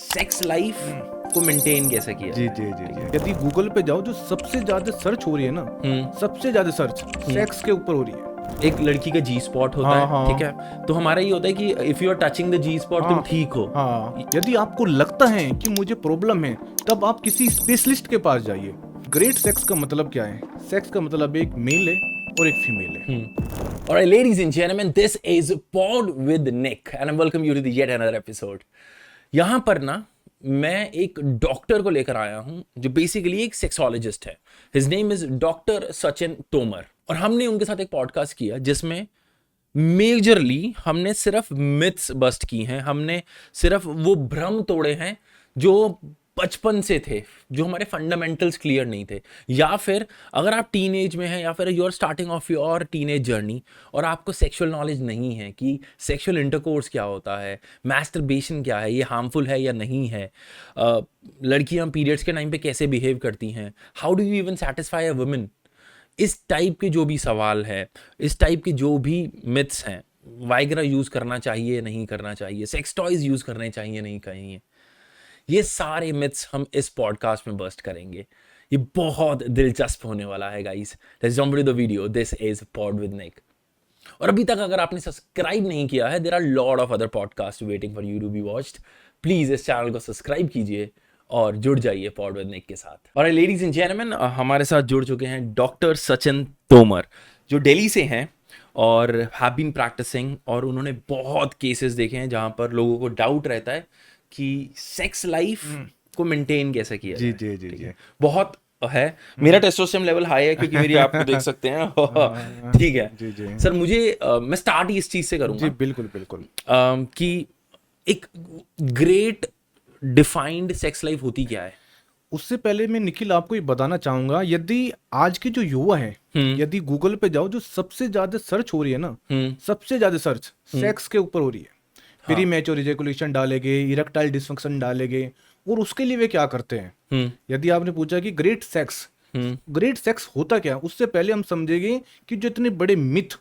Sex life को maintain कैसे किया जी जी जी जी यदि गूगल पे जाओ जो सबसे ज्यादा सर्च हो रही है ना, सबसे ज्यादा सर्च सेक्स के ऊपर हो रही है। एक लड़की का जी स्पॉट होता हाँ, है, हाँ। ठीक है, तो हमारा ये होता है कि if you are touching the G spot तुम ठीक हो। हाँ, यदि आपको लगता है कि मुझे प्रॉब्लम है तब आप किसी स्पेशलिस्ट के पास जाइए। ग्रेट सेक्स का मतलब क्या है? सेक्स का मतलब एक मेल है और एक फीमेल है। Alright, ladies and gentlemen, this is Pod with Nick, and I welcome you to the yet another episode. यहाँ पर ना मैं एक डॉक्टर को लेकर आया हूँ जो बेसिकली एक सेक्सोलॉजिस्ट है। His name is doctor Sachin Tomar, और हमने उनके साथ एक पॉडकास्ट किया जिसमें मेजरली हमने सिर्फ मिथ्स बस्ट की हैं, हमने सिर्फ वो भ्रम तोड़े हैं जो बचपन से थे, जो हमारे फंडामेंटल्स क्लियर नहीं थे, या फिर अगर आप टीनेज में हैं या फिर you are starting of your teenage journey और आपको सेक्सुअल नॉलेज नहीं है कि सेक्सुअल इंटरकोर्स क्या होता है, मैस्टरबेशन क्या है, ये हार्मफुल है या नहीं है, लड़कियां पीरियड्स के टाइम पे कैसे बिहेव करती हैं, how do you even satisfy a woman, इस टाइप के जो भी सवाल है, इस टाइप के जो भी मिथ्स हैं, वाइग्रा यूज़ करना चाहिए नहीं करना चाहिए, सेक्स टॉयज यूज़ करने चाहिए नहीं चाहिए, ये सारे मिथ्स हम इस पॉडकास्ट में बस्ट करेंगे। ये बहुत दिलचस्प होने वाला है guys. Let's jump into the video. This is pod with Nick. और अभी तक अगर आपने सब्सक्राइब नहीं किया है, there are lot of other podcast waiting for you to be watched. Please इस चैनल को सब्सक्राइब कीजिए और जुड़ जाइए पॉड विद निक के साथ। और लेडीज एंड जेंटलमैन, हमारे साथ जुड़ चुके हैं डॉक्टर सचिन तोमर, जो दिल्ली से हैं और हैव बीन प्रैक्टिसिंग, और उन्होंने बहुत केसेस देखे हैं जहां पर लोगों को डाउट रहता है कि सेक्स लाइफ को मेंटेन कैसे किया जी जाए। जी जी जी बहुत है। मेरा टेस्टोस्टेरोन लेवल हाई है क्योंकि मेरी आपको देख सकते हैं। ठीक है जी जी सर, मुझे मैं स्टार्ट ही इस चीज से जी करूंगा बिल्कुल बिल्कुल। कि एक ग्रेट डिफाइंड सेक्स लाइफ होती क्या है। उससे पहले मैं निखिल आपको ये बताना चाहूंगा, यदि आज के जो युवा हैं, यदि गूगल पे जाओ जो सबसे ज्यादा सर्च हो रही है ना, सबसे ज्यादा सर्च सेक्स के ऊपर हो रही है। प्री मैच्योर इजैकुलेशन डालेंगे, इरेक्टाइल डिसफंक्शन डालेंगे, और उसके लिए वे क्या करते हैं। यदि आपने पूछा कि ग्रेट सेक्स होता क्या, उससे पहले हम समझेंगे कि जो इतने बड़े मिथ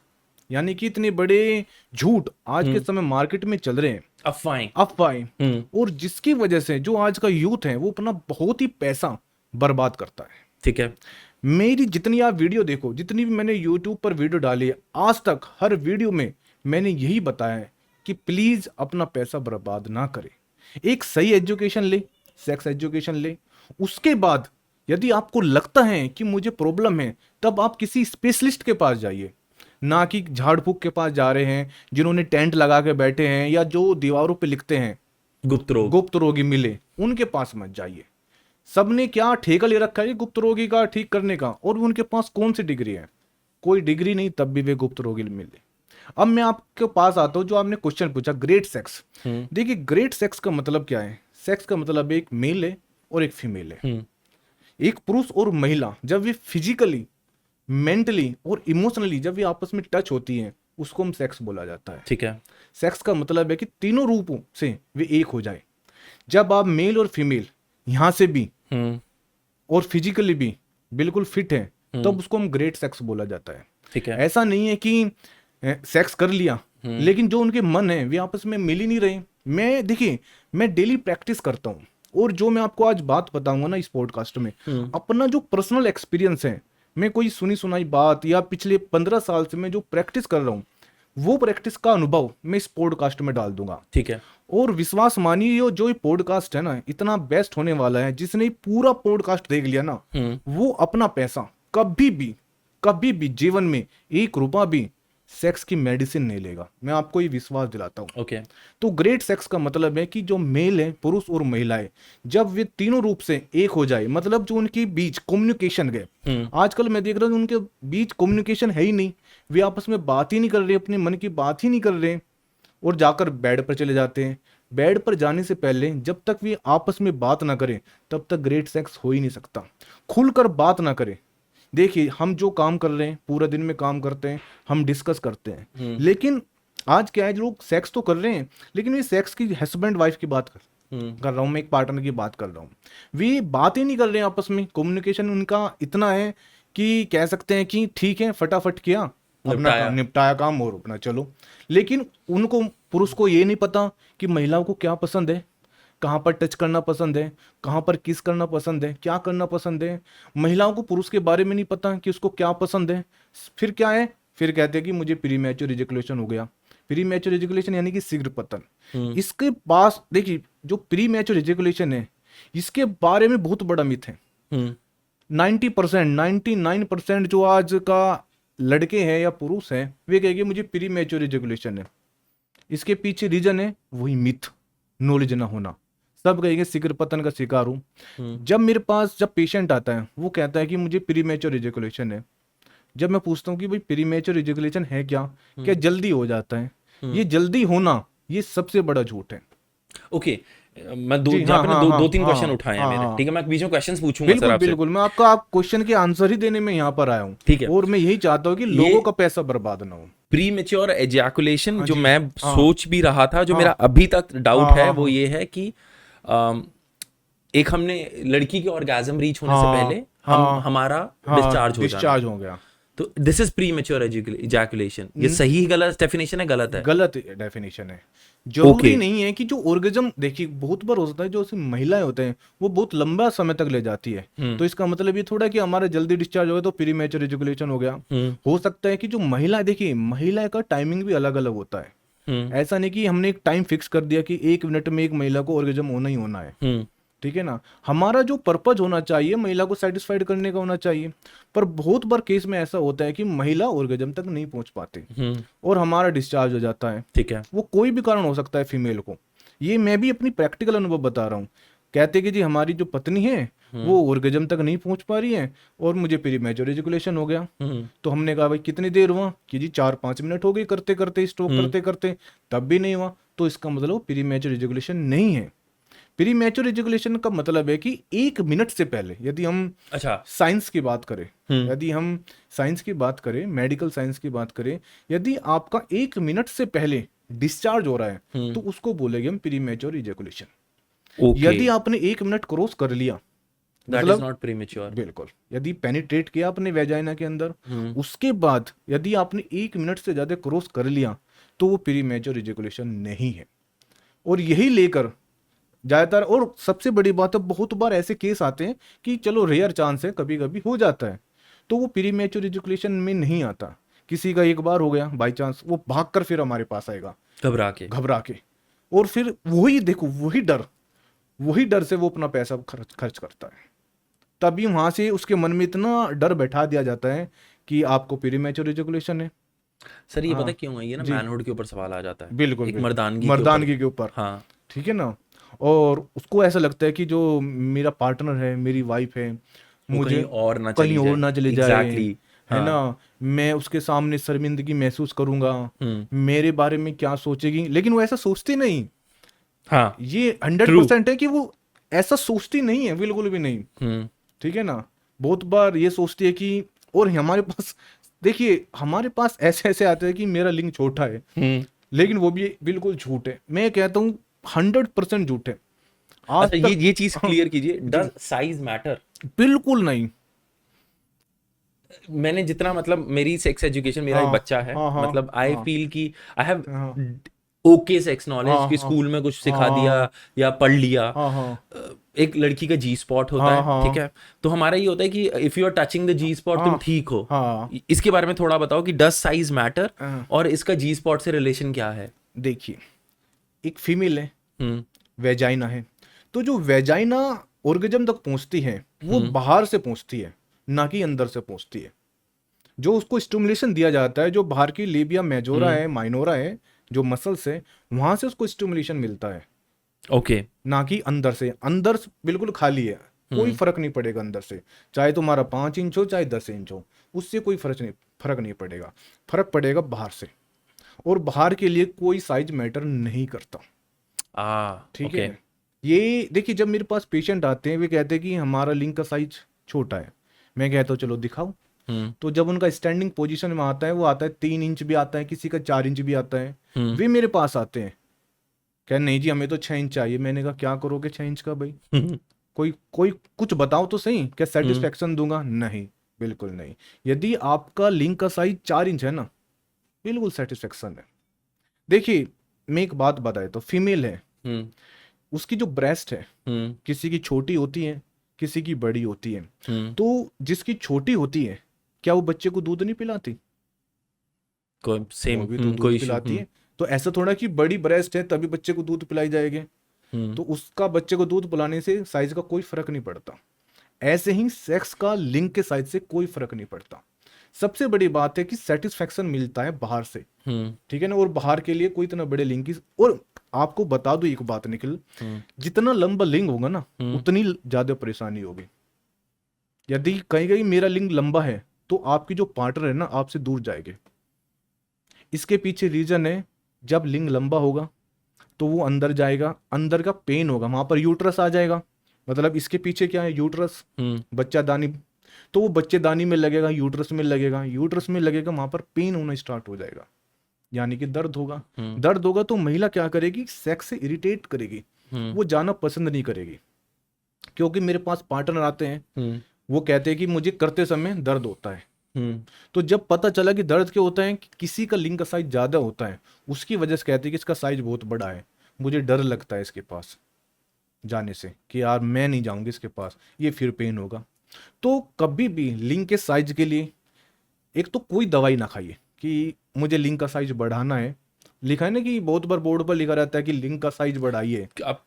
यानी कि इतने बड़े झूठ आज के समय मार्केट में चल रहे हैं, अफवाहें, और जिसकी वजह से जो आज का यूथ है वो अपना बहुत ही पैसा बर्बाद करता है। ठीक है, मेरी जितनी आप वीडियो देखो, जितनी भी मैंने यूट्यूब पर वीडियो डाली है आज तक, हर वीडियो में मैंने यही बताया है कि प्लीज अपना पैसा बर्बाद ना करें। एक सही एजुकेशन ले, सेक्स एजुकेशन ले। उसके बाद यदि आपको लगता है कि मुझे प्रॉब्लम है तब आप किसी स्पेशलिस्ट के पास जाइए, ना कि झाड़ फूक के पास जा रहे हैं जिन्होंने टेंट लगा के बैठे हैं या जो दीवारों पे लिखते हैं गुप्त रोगी मिले, उनके पास मत जाइए। सबने क्या ठेका ले रखा है गुप्त रोगी का ठीक करने का, और उनके पास कौन सी डिग्री है? कोई डिग्री नहीं, तब भी वे गुप्त रोगी मिले। अब मैं आपके पास आता हूं, जो आपने क्वेश्चन पूछा ग्रेट सेक्स। देखिए, ग्रेट सेक्स का मतलब क्या है? सेक्स का मतलब एक मेल है और एक फीमेल है। एक पुरुष और महिला जब वे फिजिकली, मेंटली और इमोशनली जब वे आपस में टच होती हैं, उसको हम सेक्स बोला जाता है। ठीक है। सेक्स का मतलब है कि तीनों रूपों से वे एक हो जाए। जब आप मेल और फीमेल यहां से भी और फिजिकली भी बिल्कुल फिट है, तब उसको हम ग्रेट सेक्स बोला जाता है। ठीक है। ऐसा नहीं है कि सेक्स कर लिया लेकिन जो उनके मन है वे आपस में मिल ही नहीं रहे। मैं डेली प्रैक्टिस करता हूँ, और जो मैं आपको आज बात बताऊंगा ना इस पॉडकास्ट में, अपना जो पर्सनल एक्सपीरियंस है, मैं कोई सुनी सुनाई बात या पिछले 15 साल से मैं जो प्रैक्टिस कर रहा हूँ, वो प्रैक्टिस का अनुभव मैं इस पॉडकास्ट में डाल दूंगा। ठीक है। और विश्वास मानिए, जो ये पॉडकास्ट है ना, इतना बेस्ट होने वाला है। जिसने पूरा पॉडकास्ट देख लिया ना, वो अपना पैसा कभी भी जीवन में 1 रुपया भी सेक्स की मेडिसिन नहीं लेगा। मैं आपको ये विश्वास दिलाता हूँ। ओके। तो ग्रेट सेक्स का मतलब है कि जो मेल है, पुरुष और महिलाएं, जब वे तीनों रूप से एक हो जाए, मतलब जो उनके बीच कम्युनिकेशन गए, आजकल मैं देख रहा हूँ उनके बीच कम्युनिकेशन है ही नहीं। वे आपस में बात ही नहीं कर रहे, अपने मन की बात ही नहीं कर रहे, और जाकर बेड पर चले जाते हैं। बेड पर जाने से पहले जब तक वे आपस में बात ना करें, तब तक ग्रेट सेक्स हो ही नहीं सकता। खुलकर बात ना करें। देखिए, हम जो काम कर रहे हैं, पूरा दिन में काम करते हैं, हम डिस्कस करते हैं, लेकिन आज क्या है, लोग सेक्स तो कर रहे हैं, लेकिन ये सेक्स की हस्बैंड वाइफ की बात कर रहा हूँ मैं, एक पार्टनर की बात कर रहा हूँ। वे बात ही नहीं कर रहे हैं आपस में। कम्युनिकेशन उनका इतना है कि कह सकते हैं कि ठीक है, फटाफट किया, अपना काम निपटाया काम और अपना चलो। लेकिन उनको, पुरुष को ये नहीं पता कि महिलाओं को क्या पसंद है, कहाँ पर टच करना पसंद है, कहाँ पर किस करना पसंद है, क्या करना पसंद है। महिलाओं को पुरुष के बारे में नहीं पता कि उसको क्या पसंद है। फिर क्या है, फिर कहते हैं कि मुझे प्री मैच्योर इजैकुलेशन हो गया। प्री मैच्योर इजैकुलेशन यानी कि शीघ्र पतन। इसके पास देखिए, जो प्री मैच्योर इजैकुलेशन है, इसके बारे में बहुत बड़ा मिथ है। 90%, 99% जो आज का लड़के हैं या पुरुष हैं, वे कहेंगे मुझे प्री मैच्योर इजैकुलेशन है। इसके पीछे रीजन है वही मिथ, नॉलेज ना होना। सब कहेंगे शीघ्र पतन का शिकार हूं। जब मेरे पास जब पेशेंट आता है, वो कहता है कि मुझे प्री मैच्योर इजैकुलेशन है। जब मैं पूछता हूँ कि भाई प्री मैच्योर इजैकुलेशन है क्या, क्या जल्दी हो जाता है? ये जल्दी होना, ये सबसे बड़ा झूठ है। ओके, मैं दो जी जहाँ हाँ पे ना हाँ दो हाँ दो तीन हाँ क्वेश्चन उठाए हैं हाँ मेरे, हाँ। ठीक है? मैं बीच में क्वेश्चंस पूछूंगा सर बिल्कुल आपसे। बिल्कुल, मैं आपका आप क्वेश्चन के आंसर ही देने में यहाँ पर आया हूँ। ठीक है। और मैं यही चाहता हूँ कि लोगों का पैसा बर्बाद ना हो। प्री मेच्योर एजैकुलेशन हाँ जो जी, मैं हाँ सोच भी रहा था, जो हाँ मेरा अभी तक डाउट हाँ है, हाँ वो हाँ ये है कि अम, एक हमने लड़की के ऑर्गेजम रीच होने से हाँ पहले हाँ हमारा हाँ, डिस्चार्ज हो जाना, डिस्चार्ज हो गया। तो this is pre mature ejaculation. ये सही गलत डेफिनेशन है, गलत है? गलत डेफिनेशन है। जरूरी ओके। नहीं है कि जो ऑर्गेजम, देखिए बहुत बार होता है जो महिलाएं होते हैं वो बहुत लंबा समय तक ले जाती है। तो इसका मतलब ये थोड़ा कि हमारा जल्दी डिस्चार्ज हो गया तो प्री मैच्योर इजैकुलेशन हो गया। हो सकता है कि जो महिला, देखिए महिला का टाइमिंग भी अलग अलग होता है। ऐसा नहीं कि हमने एक टाइम फिक्स कर दिया कि 1 मिनट में एक महिला को ऑर्गेजम होना ही होना है। ठीक है ना, हमारा जो पर्पज होना चाहिए महिला को सेटिस्फाइड करने का होना चाहिए। पर बहुत बार केस में ऐसा होता है कि महिला ऑर्गेजम तक नहीं पहुंच पाती और हमारा डिस्चार्ज हो जाता है। ठीक है। वो कोई भी कारण हो सकता है फीमेल को। ये मैं भी अपनी प्रैक्टिकल अनुभव बता रहा हूँ। कहते कि जी हमारी जो पत्नी है वो ऑर्गेजम तक नहीं पहुंच पा रही है और मुझे प्री मैच्योर इजैकुलेशन हो गया। तो हमने कहा भाई कितनी देर हुआ, कि जी 4-5 मिनट हो गई करते करते, स्ट्रोक करते करते, तब भी नहीं हुआ। तो इसका मतलब प्री मैच्योर इजैकुलेशन नहीं है। प्री मैच्योर इजैकुलेशन का मतलब है कि 1 मिनट से पहले, यदि हम अच्छा। साइंस की बात करें, यदि हम साइंस की बात करें, मेडिकल साइंस की बात करें, यदि आपका 1 मिनट से पहले डिस्चार्ज हो रहा है तो उसको बोलेंगे हम प्री मैच्योर इजैकुलेशन। ओके, यदि आपने 1 मिनट क्रॉस कर लिया, दैट इज मतलब नॉट प्री मेच्योर। बिल्कुल, यदि पेनिट्रेट किया अपने वेजाइना के अंदर, उसके बाद यदि आपने 1 मिनट से ज्यादा क्रॉस कर लिया तो वो प्री मैच्योर इजैकुलेशन नहीं है। और यही लेकर ज्यादातर, और सबसे बड़ी बात है, बहुत बार ऐसे केस आते हैं कि चलो रेयर चांस है, कभी कभी हो जाता है, तो वो प्री मैच्योर इजैकुलेशन में नहीं आता। किसी का एक बार हो गया बाई चांस, वो भागकर फिर हमारे पास आएगा घबरा के। घबरा के, और फिर वही देखो, वही डर से वो अपना पैसा खर्च करता है। तभी वहां से उसके मन में इतना डर बैठा दिया जाता है कि आपको प्री मैच्योर इजैकुलेशन है। सर ये पता हाँ क्यों है? ये ना जी, मैनहुड के ऊपर सवाल आ जाता है, बिल्कुल एक बिल्कुल, मर्दानगी के ऊपर। मर्दानगी के ऊपर। हाँ। ठीक है ना, और उसको ऐसा लगता है कि जो मेरा पार्टनर है, मेरी वाइफ है, वो मुझे कहीं और ना कहीं चली और जाए। ना चले जाए, एग्जैक्टली। है हाँ। ना, मैं उसके सामने शर्मिंदगी महसूस करूंगा, हम्म। मेरे बारे में क्या सोचेगी। लेकिन वो ऐसा सोचती नहीं। हाँ। ये ट्रू। 100% है कि वो ऐसा सोचती नहीं है, बिल्कुल भी नहीं। हम्म। ठीक है ना, बहुत बार ये सोचती है कि, और हमारे पास देखिए, हमारे पास ऐसे ऐसे आते हैं कि मेरा लिंग छोटा है, हम्म। लेकिन वो भी बिल्कुल झूठ है। मैं कहता हूँ 100% झूठ है। आज अच्छा, ये तक ये चीज क्लियर कीजिए, जी, डज साइज मैटर? बिल्कुल नहीं। मैंने जितना, मतलब मेरी सेक्स एजुकेशन, मेरा एक हाँ बच्चा है, हाँ हाँ मतलब आई हाँ फील कि आई हैव हाँ ओके सेक्स नॉलेज, हाँ कि हाँ स्कूल में कुछ सिखा दिया हाँ या पढ़ लिया। हाँ हाँ एक लड़की का जी स्पॉट होता हाँ है, ठीक हाँ है? तो हमारा ये होता है कि if you are touching the G spot, तुम हाँ ठीक हो। हाँ इसके बारे में थोड़ा बताओ कि डज साइज मैटर, हाँ। और इसका जी स्पॉट से रिलेशन क्या है? देखिए, एक फीमेल है, हम्म। वेजाइना है, तो जो वेजाइना ऑर्गेजम तक पहुंचती है वो बाहर से पहुंचती है, ना कि अंदर से पहुंचती है। जो उसको स्टिमुलेशन दिया जाता है, जो बाहर की लेबिया मेजोरा है, माइनोरा है, जो मसल्स है, वहां से उसको स्टिमुलेशन मिलता है, ओके। ना कि अंदर से। बिल्कुल खाली है, कोई फर्क नहीं पड़ेगा अंदर से, चाहे तुम्हारा 5 इंच हो चाहे 10 इंच हो, उससे कोई फर्क नहीं पड़ेगा। फर्क पड़ेगा बाहर से, और बाहर के लिए कोई साइज मैटर नहीं करता। ठीक ओके। है, ये देखिए, जब मेरे पास पेशेंट आते हैं, वे कहते हैं कि हमारा लिंग का साइज छोटा है, मैं कहता हूँ चलो दिखाओ। तो जब उनका स्टैंडिंग पोजीशन में आता है, वो आता है 3 इंच भी आता है, किसी का 4 इंच भी आता है, वे मेरे पास आते हैं, कह नहीं जी हमें तो 6 इंच चाहिए। मैंने कहा क्या करोगे 6 इंच का भाई, कोई कोई कुछ बताओ तो सही, क्या सेटिस्फेक्शन दूंगा? नहीं, बिल्कुल नहीं। यदि आपका लिंग का साइज 4 इंच है ना, बिल्कुल सेटिस्फेक्शन है। देखिए, मैं एक बात बताए तो, फीमेल है, उसकी जो ब्रेस्ट है, किसी की छोटी होती है, किसी की बड़ी होती है। तो जिसकी छोटी होती है, क्या वो बच्चे को दूध नहीं पिलाती? कोई सेम वो भी तो दूध कोई इशू। पिलाती है। तो ऐसा थोड़ा कि बड़ी ब्रेस्ट है तभी बच्चे को दूध पिलाई जाएगी। तो उसका बच्चे को दूध पिलाने से साइज का कोई फर्क नहीं पड़ता। ऐसे ही सेक्स का लिंग के साइज से कोई फर्क नहीं पड़ता। सबसे बड़ी बात है कि सेटिस्फेक्शन मिलता है बाहर से, ठीक है ना। और बाहर के लिए कोई इतना बड़े लिंग की, और आपको बता दो एक बात निखिल, जितना लंबा लिंग होगा ना उतनी ज्यादा परेशानी होगी। यदि कहीं कहीं मेरा लिंग लंबा है तो आपकी जो पार्टनर है ना आपसे दूर जाएंगे। इसके पीछे रीजन है, जब लिंग लंबा होगा तो वो अंदर जाएगा, अंदर का पेन होगा, वहां पर यूट्रस आ जाएगा। मतलब इसके पीछे क्या है, यूट्रस, बच्चादानी। तो वो बच्चेदानी में लगेगा, यूट्रस में लगेगा, यूट्रस में लगेगा, वहां पर पेन होना स्टार्ट हो जाएगा, यानी कि दर्द होगा। दर्द होगा तो महिला क्या करेगी, सेक्स से इरिटेट करेगी, वो जाना पसंद नहीं करेगी। क्योंकि मेरे पास पार्टनर आते हैं, वो कहते हैं कि मुझे करते समय दर्द होता है। तो जब पता चला कि दर्द क्यों होता है, कि किसी का लिंग का साइज ज्यादा होता है, उसकी वजह से कहते हैं कि इसका साइज बहुत बड़ा है, मुझे डर लगता है इसके पास जाने से, कि यार मैं नहीं जाऊंगी इसके पास, ये फिर पेन होगा। तो कभी भी लिंग के साइज के लिए एक तो कोई दवाई ना खाइए कि मुझे लिंग का साइज बढ़ाना है। लिखा है ना कि बहुत बार बोर्ड पर लिखा रहता है कि लिंग का साइज बढ़ाइए, आप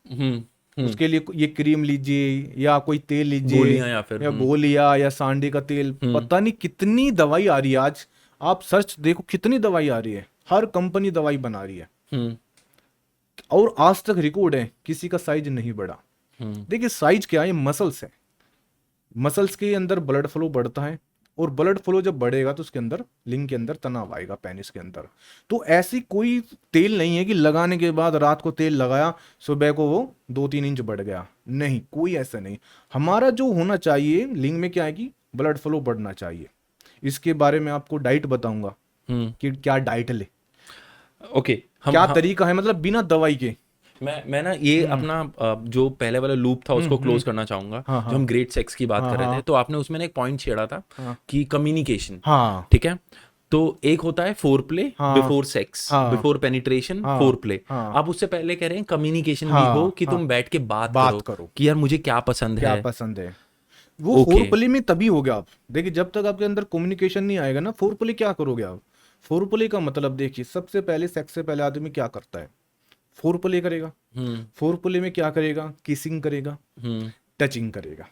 उसके लिए ये क्रीम लीजिए या कोई तेल लीजिए, गोलियां या फिर या गोलियां या सांडे का तेल, पता नहीं कितनी दवाई आ रही है आज। आप सर्च देखो कितनी दवाई आ रही है, हर कंपनी दवाई बना रही है। और आज तक रिकॉर्ड है किसी का साइज नहीं बढ़ा। देखिए साइज क्या है, मसल्स है। मसल्स के अंदर ब्लड फ्लो बढ़ता है, और ब्लड फ्लो जब बढ़ेगा तो उसके अंदर लिंग के अंदर तनाव आएगा, पेनिस के अंदर। तो ऐसी कोई तेल नहीं है कि लगाने के बाद रात को तेल लगाया सुबह को वो 2-3 इंच बढ़ गया, नहीं, कोई ऐसा नहीं। हमारा जो होना चाहिए लिंग में क्या है कि ब्लड फ्लो बढ़ना चाहिए। इसके बारे में आपको डाइट बताऊंगा कि क्या डाइट ले, ओके, क्या तरीका है, मतलब बिना दवाई के। मैं ना ये अपना जो पहले वाला लूप था उसको क्लोज करना चाहूंगा। हाँ, जो हम ग्रेट सेक्स की बात कर रहे थे, तो आपने उसमें ना एक पॉइंट छेड़ा था कि कम्युनिकेशन, हाँ, ठीक है। तो एक होता है फोर प्ले हाँ, before sex, before penetration, four play. हाँ, आप उससे पहले कह रहे हैं कम्युनिकेशन भी हाँ, हो, कि हाँ, तुम बैठ के बात बात करो करो कि यार मुझे क्या पसंद क्या है। पसंद है। वो ओके। फोर प्ले में तभी होगा। आप देखिए जब तक आपके अंदर कम्युनिकेशन नहीं आएगा ना, फोर प्ले क्या करोगे आप। फोर प्ले का मतलब देखिए, सबसे पहले सेक्स से पहले आदमी क्या करता है, फोर प्ले करेगा। फोर प्ले में क्या करेगा, किसिंग करेगा, टचिंग करेगा,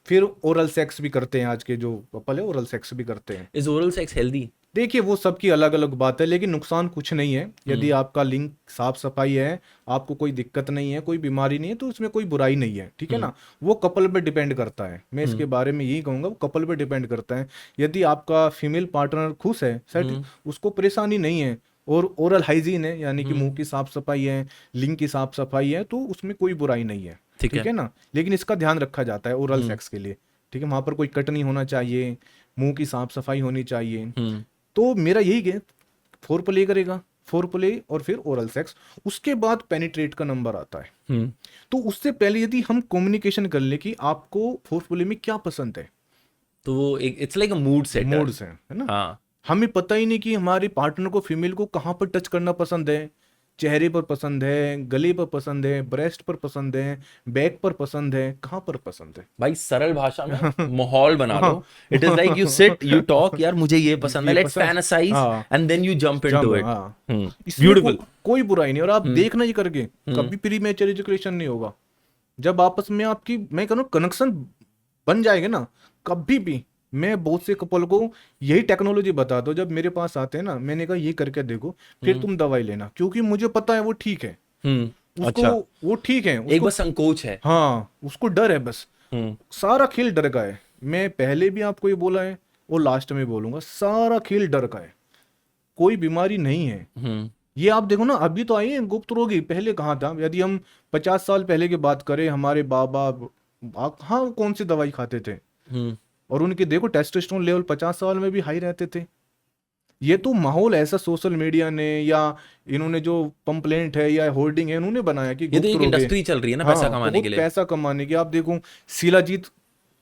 फिर ओरल सेक्स भी करते हैं। आज के जो कपल है ओरल सेक्स भी करते हैं। Is oral sex healthy? देखिए वो सबकी अलग अलग बात है, लेकिन नुकसान कुछ नहीं है। यदि आपका लिंग साफ सफाई है, आपको कोई दिक्कत नहीं है, कोई बीमारी नहीं है, तो उसमें कोई बुराई नहीं है, ठीक है ना। वो कपल पे डिपेंड करता है। मैं इसके बारे में यही कहूंगा, वो कपल पे डिपेंड करता है। यदि आपका फीमेल पार्टनर खुश है, सेट, उसको परेशानी नहीं है, और ओरल हाइजीन है, यानी कि मुंह की साफ सफाई है, लिंग की साफ सफाई है, तो उसमें कोई बुराई नहीं है, ठीक है ना। लेकिन इसका ध्यान रखा जाता है ओरल सेक्स के लिए, ठीक है। वहां पर कोई कट नहीं होना चाहिए, मुंह की साफ सफाई होनी चाहिए। तो मेरा यही है, फोर प्ले करेगा, फोर प्ले और फिर ओरल सेक्स, उसके बाद पेनिट्रेट का नंबर आता है। तो उससे पहले यदि हम कम्युनिकेशन कर ले कि आपको फोर प्ले में क्या पसंद है, तो वो एक it's like a mood setter. Modes है ना। हाँ, हमें पता ही नहीं कि हमारे पार्टनर को, फीमेल को कहाँ पर टच करना पसंद है। चेहरे पर पसंद है, गले पर पसंद है, ब्रेस्ट पर पसंद है, बैक पर पसंद है, कहाँ पर पसंद है। भाई सरल भाषा में माहौल बना दो। It is like you sit, you talk, यार मुझे ये पसंद है, ये लेट्स पसंद, फैंटासाइज, हाँ, and then you jump into it. हाँ, इसमें ब्यूटीफुल। कोई बुराई नहीं। और आप देखना ही करके कभी प्रीमेच्योर एजुकेशन नहीं होगा। जब आपस में आपकी, मैं कहूँ कनेक्शन बन जाएगा ना, कभी भी। मैं बहुत से कपल को यही टेक्नोलॉजी बता दो, जब मेरे पास आते हैं ना, मैंने कहा ये करके देखो, फिर तुम दवाई लेना, क्योंकि मुझे पता है वो ठीक है, उसको अच्छा, वो ठीक है, एक उसको, बस संकोच है। हाँ, उसको डर है बस। सारा खेल डर का है। मैं पहले भी आपको ये बोला है और लास्ट में बोलूंगा, सारा खेल डर का है, कोई बीमारी नहीं है। ये आप देखो ना, अभी तो आई है गुप्त रोगी, पहले कहाँ था। यदि हम 50 साल पहले की बात करें, हमारे बाबा हाँ कौन सी दवाई खाते थे, और उनके देखो टेस्टोस्टेरोन लेवल 50 साल में भी हाई रहते थे। ये तो माहौल ऐसा सोशल मीडिया ने या इन्होंने जो पंपलेंट है या होर्डिंग है इन्होंने बनाया कि ये तो एक इंडस्ट्री चल रही है ना, पैसा कमाने के लिए। पैसा कमाने की। आप देखो शिलाजीत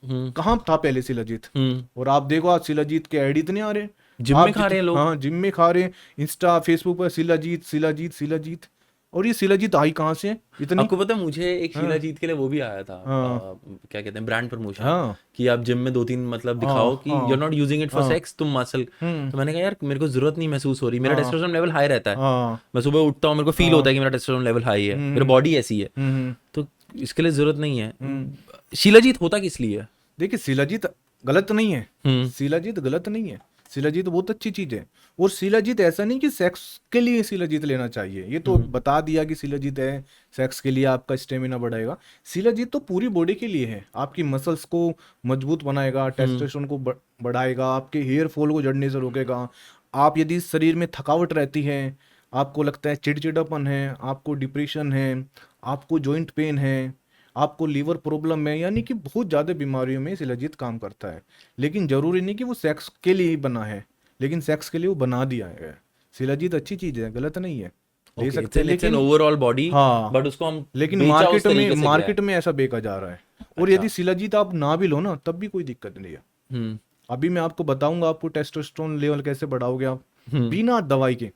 कहाँ था पहले, शिलाजीत, और आप देखो आज शिलाजीत के ऐड इतने आ रहे हैं, जिम में खा रहे हैं लोग। हाँ, जिम में खा रहे हैं, इंस्टा फेसबुक पर शिलाजीत शिलाजीत शिलाजीत। और ये शिलाजीत आई कहाँ से है इतनी? आपको पता है मुझे एक हाँ। शिलाजीत के लिए वो भी आया था, हाँ। क्या कहते हैं, ब्रांड प्रमोशन, हाँ। कि आप जिम में 2-3 मतलब दिखाओ हाँ। कि हाँ। You are not using it for हाँ। सेक्स, तुम मसल। हम्म। तो मैंने कहा यार मेरे को जरूरत नहीं महसूस हो रही, मेरा हाँ। टेस्टोस्टेरोन लेवल हाई रहता है, हाँ। मैं सुबह उठता हूँ मेरे को फील होता हाँ। है कि मेरा टेस्टोस्टेरोन लेवल हाई है, मेरी हम्म। बॉडी ऐसी है, हम्म। तो इसके लिए जरूरत नहीं है। हम्म। शिलाजीत होता किस लिए है? देखिए शिलाजीत गलत नहीं है, हम्म। शिलाजीत गलत नहीं है, शिलाजीत बहुत अच्छी चीज है। और शिलाजीत ऐसा नहीं कि सेक्स के लिए शिलाजीत लेना चाहिए, ये तो बता दिया कि शिलाजीत है सेक्स के लिए, आपका स्टेमिना बढ़ाएगा। शिलाजीत तो पूरी बॉडी के लिए है, आपकी मसल्स को मजबूत बनाएगा, टेस्टोस्टेरोन को बढ़ाएगा, आपके हेयर फॉल को जड़ने से रोकेगा। आप यदि शरीर में थकावट रहती है, आपको लगता है चिड़चिड़ापन है, आपको डिप्रेशन है, आपको जॉइंट पेन है, आपको लीवर प्रॉब्लम है, यानी कि बहुत ज़्यादा बीमारियों में शिलाजीत काम करता है। लेकिन जरूरी नहीं कि वो सेक्स के लिए ही बना है, लेकिन सेक्स के लिए वो बना दिया है। शिलाजीत अच्छी चीज़ है, गलत नहीं है, ले ओके, सकते हैं, इट्स एन लेकिन ओवरऑल बॉडी, हाँ, बट उसको हम लेकिन बेचा उस तरीके से गया है। मार्केट में ऐसा बेचा जा रहा है। और अच्छा। यदि शिलाजीत आप ना भी लो ना तब भी कोई दिक्कत नहीं है। हम्म। अभी मैं आपको बताऊंगा आपको टेस्टोस्टेरोन लेवल कैसे बढ़ाओगे आप हम्म। बिना दवाई के।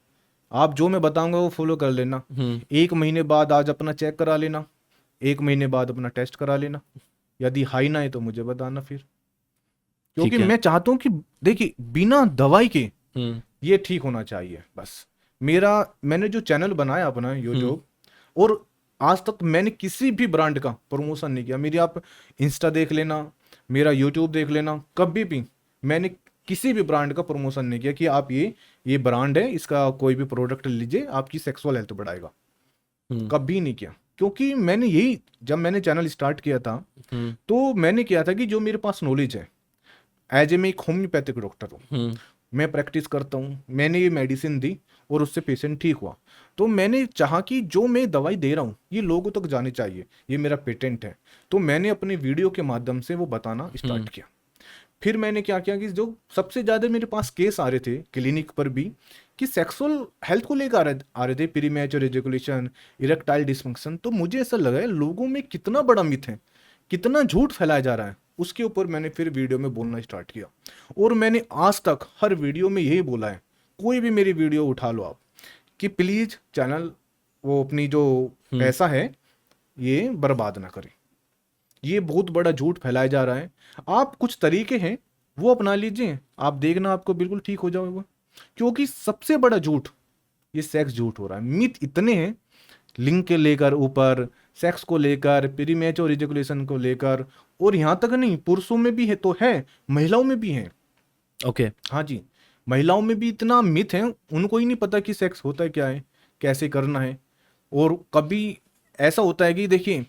आप जो मैं बताऊंगा वो फॉलो कर लेना। हम्म। 1 महीने बाद आज अपना चेक करा लेना, 1 महीने बाद अपना टेस्ट करा लेना, यदि हाई ना है तो मुझे बताना फिर, क्योंकि ठीक है। मैं चाहता हूँ कि देखिए बिना दवाई के हम्म। ये ठीक होना चाहिए बस। मैंने जो चैनल बनाया अपना यूट्यूब, और आज तक मैंने किसी भी ब्रांड का प्रमोशन नहीं किया। मेरी आप इंस्टा देख लेना, मेरा यूट्यूब देख लेना, कभी भी मैंने किसी भी ब्रांड का प्रमोशन नहीं किया कि आप ये ब्रांड है, इसका कोई भी प्रोडक्ट लीजिए आपकी सेक्सुअल हेल्थ बढ़ाएगा, कभी नहीं किया। क्योंकि जब मैंने चैनल स्टार्ट किया था तो मैंने किया था कि जो मेरे पास नॉलेज है, एज ए मैं एक होम्योपैथिक डॉक्टर हूँ, मैं प्रैक्टिस करता हूँ, मैंने ये मेडिसिन दी और उससे पेशेंट ठीक हुआ, तो मैंने चाहा कि जो मैं दवाई दे रहा हूँ ये लोगों तक जानी चाहिए, ये मेरा पेटेंट है। तो मैंने अपने वीडियो के माध्यम से वो बताना स्टार्ट किया। फिर मैंने क्या किया कि जो सबसे ज़्यादा मेरे पास केस आ रहे थे क्लिनिक पर भी कि सेक्सुअल हेल्थ को लेकर आ रहे थे, प्रीमैच्योर एजुकेशन, इरेक्टाइल डिसफंक्शन, तो मुझे ऐसा लगा है लोगों में कितना बड़ा मिथ है, कितना झूठ फैलाया जा रहा है। उसके ऊपर मैंने फिर वीडियो में बोलना स्टार्ट किया, और मैंने आज तक हर वीडियो में यही बोला है, कोई भी मेरी वीडियो उठा लो आप, कि प्लीज़ चैनल वो अपनी जो पैसा है ये बर्बाद ना करें। ये बहुत बड़ा झूठ फैलाया जा रहा है। आप कुछ तरीके हैं वो अपना लीजिए, आप देखना आपको बिल्कुल ठीक हो जाएगा। क्योंकि सबसे बड़ा झूठ ये सेक्स झूठ हो रहा है। मिथ इतने हैं लिंग के लेकर, ऊपर सेक्स को लेकर, प्रीमैच्योर इजैकुलेशन को लेकर, और यहाँ तक नहीं पुरुषों में भी है तो है, महिलाओं में भी है। ओके। हाँ जी, महिलाओं में भी इतना मिथ है, उनको ही नहीं पता कि सेक्स होता है क्या है, कैसे करना है। और कभी ऐसा होता है कि देखिए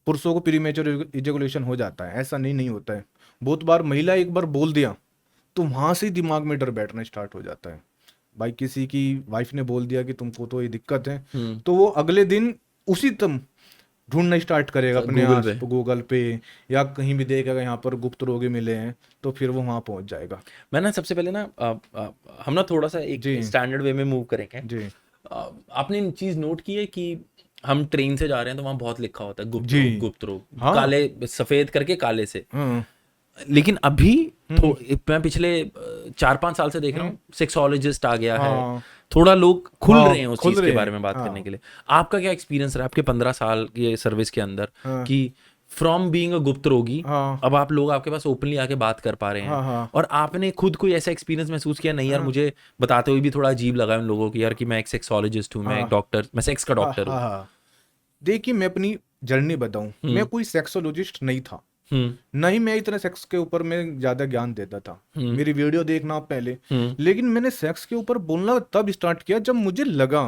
पुरुषों को प्रीमैच्योर इजैकुलेशन हो जाता है, ऐसा नहीं होता है। बहुत बार महिला एक बार बोल दिया तो वहां से दिमाग में डर बैठना स्टार्ट हो जाता है। भाई किसी की वाइफ ने बोल दिया कि तुमको तो ये दिक्कत है, तो वो अगले दिन उसी तुम ढूंढना स्टार्ट करेगा अपने गूगल आस पे। गूगल पे, या कहीं भी देखेगा यहाँ पर गुप्त रोगी मिले हैं तो फिर वो वहां पहुंच जाएगा। मैं ना सबसे पहले ना हम ना थोड़ा सा एक जी। स्टैंडर्ड वे में मूव करेंगे। जी। आपने चीज नोट की है कि हम ट्रेन से जा रहे हैं तो वहां बहुत लिखा होता है गुप्त जी। रोग, गुप्त रोग, हाँ। काले सफेद करके काले से। हाँ। लेकिन अभी मैं पिछले 4-5 साल से देख रहा हूँ सेक्सोलॉजिस्ट आ गया है, हाँ। थोड़ा लोग खुल हाँ, रहे हैं उस खुल चीज के रहे बारे हैं। में बात हाँ। करने के लिए। आपका क्या एक्सपीरियंस रहा आपके 15 साल की सर्विस के अंदर, हाँ। कि फ्रॉम बीइंग अ गुप्त रोगी हाँ। अब आप लोग आपके पास ओपनली आके बात कर पा रहे हैं, हाँ। हाँ। और आपने खुद कोई ऐसा एक्सपीरियंस महसूस किया, नहीं यार मुझे बताते हुए भी थोड़ा अजीब लगा उन लोगों की, यार कि मैं एक सेक्सोलॉजिस्ट हूँ, मैं एक डॉक्टर, मैं सेक्स का डॉक्टर हूँ। हाँ। देखिए मैं अपनी जर्नी बताऊं, मैं कोई सेक्सोलॉजिस्ट नहीं था, नहीं मैं इतना सेक्स के ऊपर मैं ज्यादा ज्ञान देता था। मेरी वीडियो देखना आप पहले, लेकिन मैंने सेक्स के ऊपर बोलना तब स्टार्ट किया जब मुझे लगा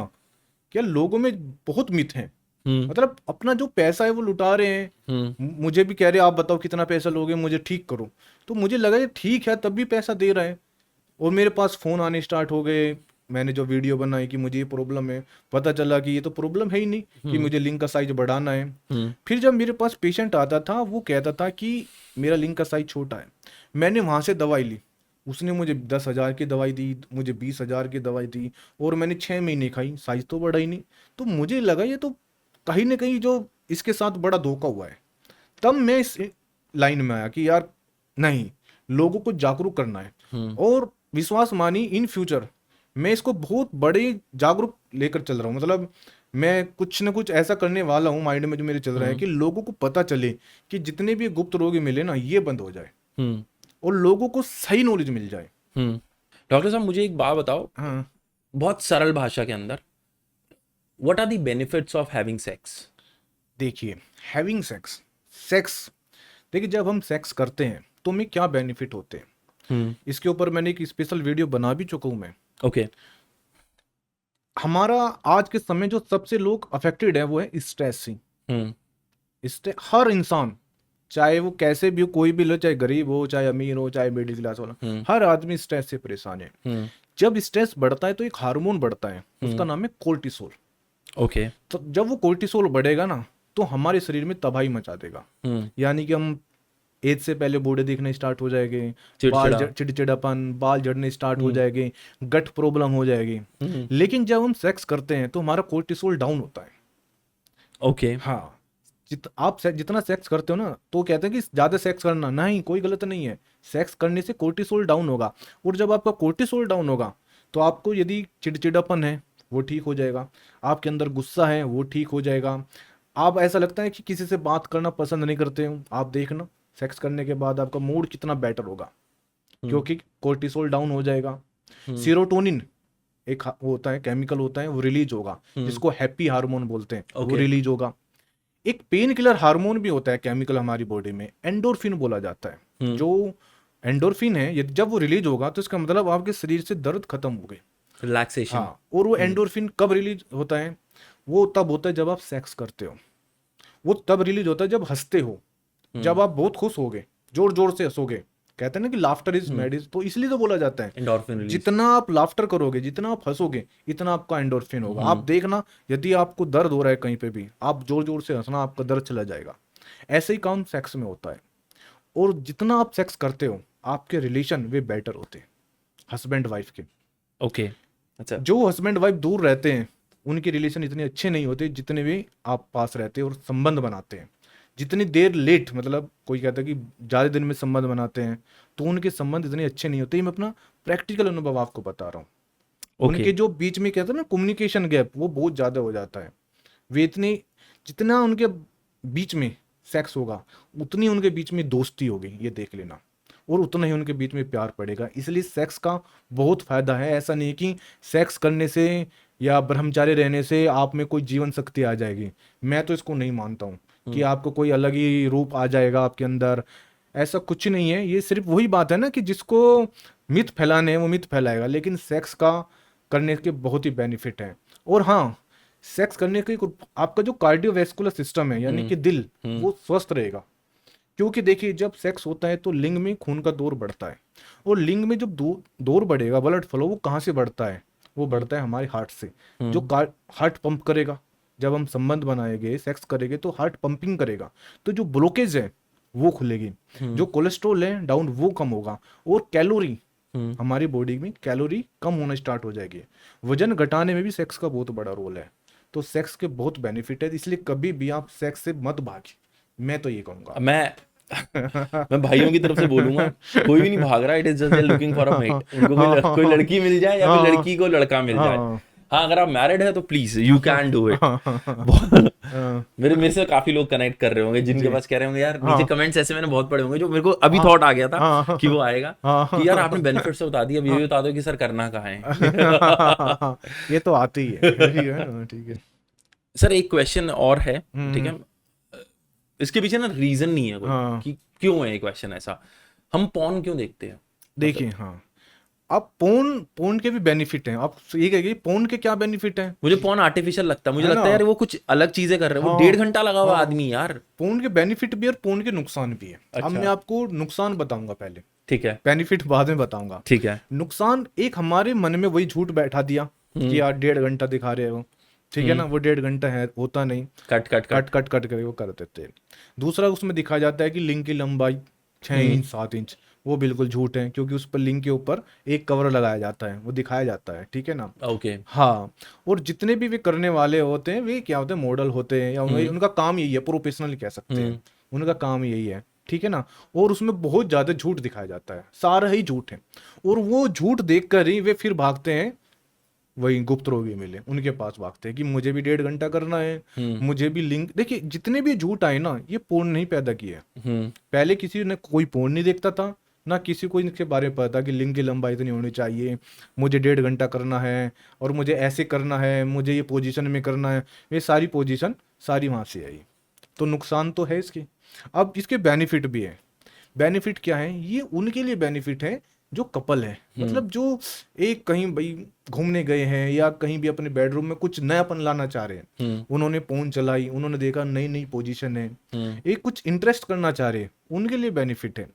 कि लोगों में बहुत मिथ है, मतलब अपना जो पैसा है वो लुटा रहे हैं। मुझे भी कह रहे आप बताओ कितना पैसा लोगे, मुझे ठीक करो। तो मुझे लगा ये ठीक है, तब भी पैसा दे रहा है। और मेरे पास फोन आने स्टार्ट हो गए, मैंने जो वीडियो बनाई कि मुझे ये प्रॉब्लम है, पता चला कि ये तो प्रॉब्लम है ही नहीं, कि मुझे लिंग का साइज बढ़ाना है। फिर जब मेरे पास पेशेंट आता था वो कहता था कि मेरा लिंग का साइज छोटा है, मैंने वहाँ से दवाई ली, उसने मुझे 10,000 की दवाई दी, मुझे 20,000 की दवाई दी, और मैंने 6 महीने खाई, साइज तो बढ़ा ही नहीं। तो मुझे लगा ये तो कहीं ना कहीं जो इसके साथ बड़ा धोखा हुआ है। तब मैं इस लाइन में आया कि यार नहीं, लोगों को जागरूक करना है। और विश्वास मानी इन फ्यूचर मैं इसको बहुत बड़े जागरूक लेकर चल रहा हूँ। मतलब मैं कुछ ना कुछ ऐसा करने वाला हूँ माइंड में जो मेरे चल रहा है कि लोगों को पता चले कि जितने भी गुप्त रोग मिले ना ये बंद हो जाए हम्म और लोगों को सही नॉलेज मिल जाए। हम्म डॉक्टर साहब मुझे एक बात बताओ, हाँ बहुत सरल भाषा के अंदर, what are the benefits of having sex? देखिए, हैविंग सेक्स, सेक्स देखिए जब हम सेक्स करते हैं तो हमें क्या बेनिफिट होते हैं, इसके ऊपर मैंने एक स्पेशल वीडियो बना भी चुका हूँ मैं। ओके। हमारा आज के समय जो सबसे लोग अफेक्टेड है वो है स्ट्रेस से। हम्म हर इंसान, चाहे वो कैसे भी हो, कोई भी लो, चाहे गरीब हो, चाहे अमीर हो, चाहे मिडिल क्लास वाला, हर आदमी स्ट्रेस से परेशान है। जब स्ट्रेस बढ़ता है तो एक हार्मोन बढ़ता है, उसका नाम है कोर्टिसोल। ओके। तो जब वो कोर्टिसोल बढ़ेगा ना तो हमारे शरीर में तबाही मचा देगा। यानी कि हम एज से पहले बूढ़े दिखने स्टार्ट हो जाएंगे, बाल चिड़चिड़ापन, बाल झड़ने स्टार्ट हो जाएंगे, गट प्रॉब्लम हो जाएगी। लेकिन जब हम सेक्स करते हैं तो हमारा कोर्टिसोल डाउन होता है। ओके। हाँ, आप जितना सेक्स करते हो ना, तो कहते हैं कि ज्यादा सेक्स करना नहीं, कोई गलत नहीं है। सेक्स करने से कोर्टिसोल डाउन होगा, और जब आपका कोर्टिसोल डाउन होगा तो आपको यदि चिड़चिड़ापन है वो ठीक हो जाएगा, आपके अंदर गुस्सा है वो ठीक हो जाएगा, आप ऐसा लगता है कि किसी से बात करना पसंद नहीं करते हो, आप देखना सेक्स करने के बाद आपका मूड कितना बेटर होगा, क्योंकि कोर्टिसोल डाउन हो जाएगा। सीरोटोनिन एक वो होता है, केमिकल होता है, वो रिलीज होगा, जिसको हैप्पी हार्मोन बोलते हैं, वो रिलीज होगा। एक पेन किलर हार्मोन भी होता है केमिकल हमारी बॉडी में, एंडोर्फिन बोला जाता है। जो एंडोर्फिन है, यदि जब वो रिलीज होगा तो इसका मतलब आपके शरीर से दर्द खत्म हो गए, रिलैक्सेशन। हाँ, और वो एंडोर्फिन कब रिलीज होता है? वो तब होता है जब आप सेक्स करते हो। वो तब रिलीज होता है जब हंसते हो, जब आप बहुत खुश होगे, जोर जोर से हंसोगे। कहते हैं ना कि लाफ्टर इज मेडिसिन, तो इसलिए तो बोला जाता है एंडोर्फिन रिलीज। जितना आप लाफ्टर करोगे, जितना आप हंसोगे, इतना आपका एंडोर्फिन होगा। आप देखना, यदि आपको दर्द हो रहा है कहीं पे भी, आप जोर जोर से हंसना, आपका दर्द चला जाएगा। ऐसे ही काम सेक्स में होता है, और जितना आप सेक्स करते हो आपके रिलेशन वे बेटर होते हैं, हस्बैंड वाइफ के। ओके। अच्छा। जो हस्बैंड वाइफ दूर रहते हैं उनके रिलेशन इतने अच्छे नहीं होते जितने भी आप पास रहते हैं और संबंध बनाते हैं। जितनी देर लेट, मतलब कोई कहता है कि ज़्यादा दिन में संबंध बनाते हैं, तो उनके संबंध इतने अच्छे नहीं होते। मैं अपना प्रैक्टिकल अनुभव आपको बता रहा हूँ। उनके जो बीच में कहते हैं ना कम्युनिकेशन गैप, वो बहुत ज़्यादा हो जाता है। वे इतने, जितना उनके बीच में सेक्स होगा उतनी उनके बीच में दोस्ती होगी, ये देख लेना, और उतना ही उनके बीच में प्यार पड़ेगा। इसलिए सेक्स का बहुत फायदा है। ऐसा नहीं कि सेक्स करने से या ब्रह्मचारी रहने से आप में कोई जीवन शक्ति आ जाएगी। मैं तो इसको नहीं मानता हूँ कि आपको कोई अलग ही रूप आ जाएगा आपके अंदर, ऐसा कुछ नहीं है। ये सिर्फ वही बात है ना कि जिसको मिथ फैलाने हैं वो मिथ फैलाएगा, लेकिन सेक्स का करने के बहुत ही बेनिफिट हैं। और हाँ, सेक्स करने के आपका जो कार्डियोवैस्कुलर सिस्टम है, यानी कि दिल, वो स्वस्थ रहेगा। क्योंकि देखिए, जब सेक्स होता है तो लिंग में खून का दौर बढ़ता है, और लिंग में जब दौर बढ़ेगा, ब्लड फ्लो, वो कहाँ से बढ़ता है? वो बढ़ता है हमारे हार्ट से। जो हार्ट पंप करेगा, जब हम संबंध बनाएंगे, सेक्स करेंगे, तो हार्ट पंपिंग करेगा, तो जो ब्लॉकेज है वो खुलेगी, जो कोलेस्ट्रॉल है डाउन वो कम होगा, और कैलोरी, हमारी बॉडी में कैलोरी कम होना स्टार्ट हो जाएगी। वजन घटाने में भी सेक्स का बहुत बड़ा रोल है। तो सेक्स के बहुत बेनिफिट है, इसलिए कभी भी आप सेक्स से मत भागिए, मैं तो ये कहूंगा। मैं भाइयों की तरफ से बोलूंगा, कोई भी नहीं भाग रहा, it is just looking for a mate. उनको कोई लड़की मिल जाए या फिर लड़की को लड़का मिल जाए। हाँ, अगर आप मैरिड है तो please you can do it. मेरे से काफी लोग कनेक्ट कर रहे होंगे, जिनके पास कह रहे होंगे यार, नीचे कमेंट्स ऐसे मैंने बहुत पढ़े होंगे, जो मेरे को अभी थॉट आ गया था कि वो आएगा, कि यार आपने बेनिफिट से बता दिया, अब ये भी बता दो कि सर करना कहाँ है। ये तो आती है। ठीक है सर, एक क्वेश्चन और है, ठीक है, इसके पीछे ना रीजन नहीं है कोई कि क्यों है ये क्वेश्चन ऐसा, हम पॉर्न क्यों देखते हैं? देखिए, हाँ, अब पोर्न के भी बेनिफिट हैं। आप ये कहिए पोर्न के क्या बेनिफिट हैं? मुझे पोर्न आर्टिफिशियल लगता है, मुझे लगता है यार वो कुछ अलग चीजें कर रहे हैं, वो 1.5 घंटा लगा हुआ आदमी यार। पोर्न के बेनिफिट भी और पोर्न के नुकसान भी है। अब मैं आपको नुकसान बताऊंगा पहले, ठीक है, बेनिफिट बाद में बताऊंगा, ठीक है। नुकसान, एक हमारे मन में वही झूठ बैठा दिया कि यार 1.5 घंटा दिखा रहे हो, ठीक है ना, वो 1.5 घंटा है, होता नहीं, कट करके वो कर देते हैं। दूसरा, उसमें दिखाया जाता है कि लिंग की लंबाई 6 इंच 7 इंच, वो बिल्कुल झूठ है, क्योंकि उस पर लिंग के ऊपर एक कवर लगाया जाता है, वो दिखाया जाता है, ठीक है ना। ओके। हाँ, और जितने भी वे करने वाले होते हैं, वे क्या होते हैं, मॉडल होते हैं, या उनका काम यही है, प्रोफेशनल कह सकते हैं, उनका काम यही है, ठीक है ना। और उसमें बहुत ज्यादा झूठ दिखाया जाता है, सारा ही झूठ है, और वो झूठ देख कर ही वे फिर भागते हैं वही गुप्त रोगी मिले, उनके पास भागते हैं कि मुझे भी 1.5 घंटा करना है, मुझे भी लिंक। देखिए जितने भी झूठ आए ना, ये पोर्न नहीं पैदा किया है। पहले किसी ने कोई पोर्न नहीं देखता था, ना किसी को इनके बारे में पता कि लिंक की लंबाई इतनी होनी चाहिए, मुझे 1.5 घंटा करना है और मुझे ऐसे करना है, मुझे ये पोजीशन में करना है। ये सारी पोजीशन सारी वहाँ से आई। तो नुकसान तो है इसके। अब इसके बेनिफिट भी है। बेनिफिट क्या है? ये उनके लिए बेनिफिट है जो कपल है, मतलब जो एक कहीं भाई घूमने गए हैं या कहीं भी अपने बेडरूम में कुछ नयापन लाना चाह रहे हैं, उन्होंने फोन चलाई, उन्होंने देखा नई नई पोजीशन है, एक कुछ इंटरेस्ट करना चाह रहे हैं, उनके लिए बेनिफिट है।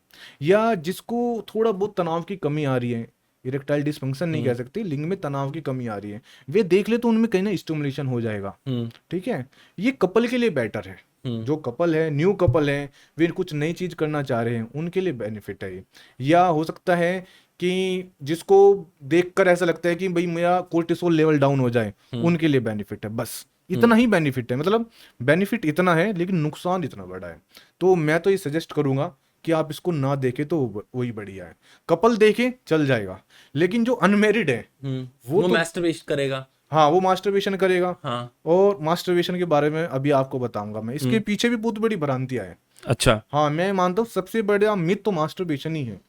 या जिसको थोड़ा बहुत तनाव की कमी आ रही है, इरेक्टाइल डिसफंक्शन नहीं कह सकते, लिंग में तनाव की कमी आ रही है, वे देख ले तो उनमें कहीं ना स्टिमुलेशन हो जाएगा। ठीक है, ये कपल के लिए बेटर है। जो कपल है, न्यू कपल है, वे कुछ नई चीज करना चाह रहे हैं, उनके लिए बेनिफिट है ये। या हो सकता है कि जिसको देखकर ऐसा लगता है कि भाई मेरा कोर्टिसोल लेवल डाउन हो जाए, उनके लिए बेनिफिट है। बस इतना ही बेनिफिट है, मतलब बेनिफिट इतना है लेकिन नुकसान इतना बड़ा है। तो मैं तो ये सजेस्ट करूंगा कि आप इसको ना देखें तो वही बढ़िया है। कपल देखे चल जाएगा, लेकिन जो अनमेरिड है वो तो मैस्टरबेशन करेगा। हाँ, वो मास्टरबेशन करेगा। हाँ। और मास्टरबेशन के बारे में अभी आपको बताऊंगा मैं। इसके पीछे भी बहुत बड़ी भ्रांतियां है। अच्छा। हाँ, मैं मानता हूँ सबसे बड़ा मिथ तो मास्टरबेशन ही है।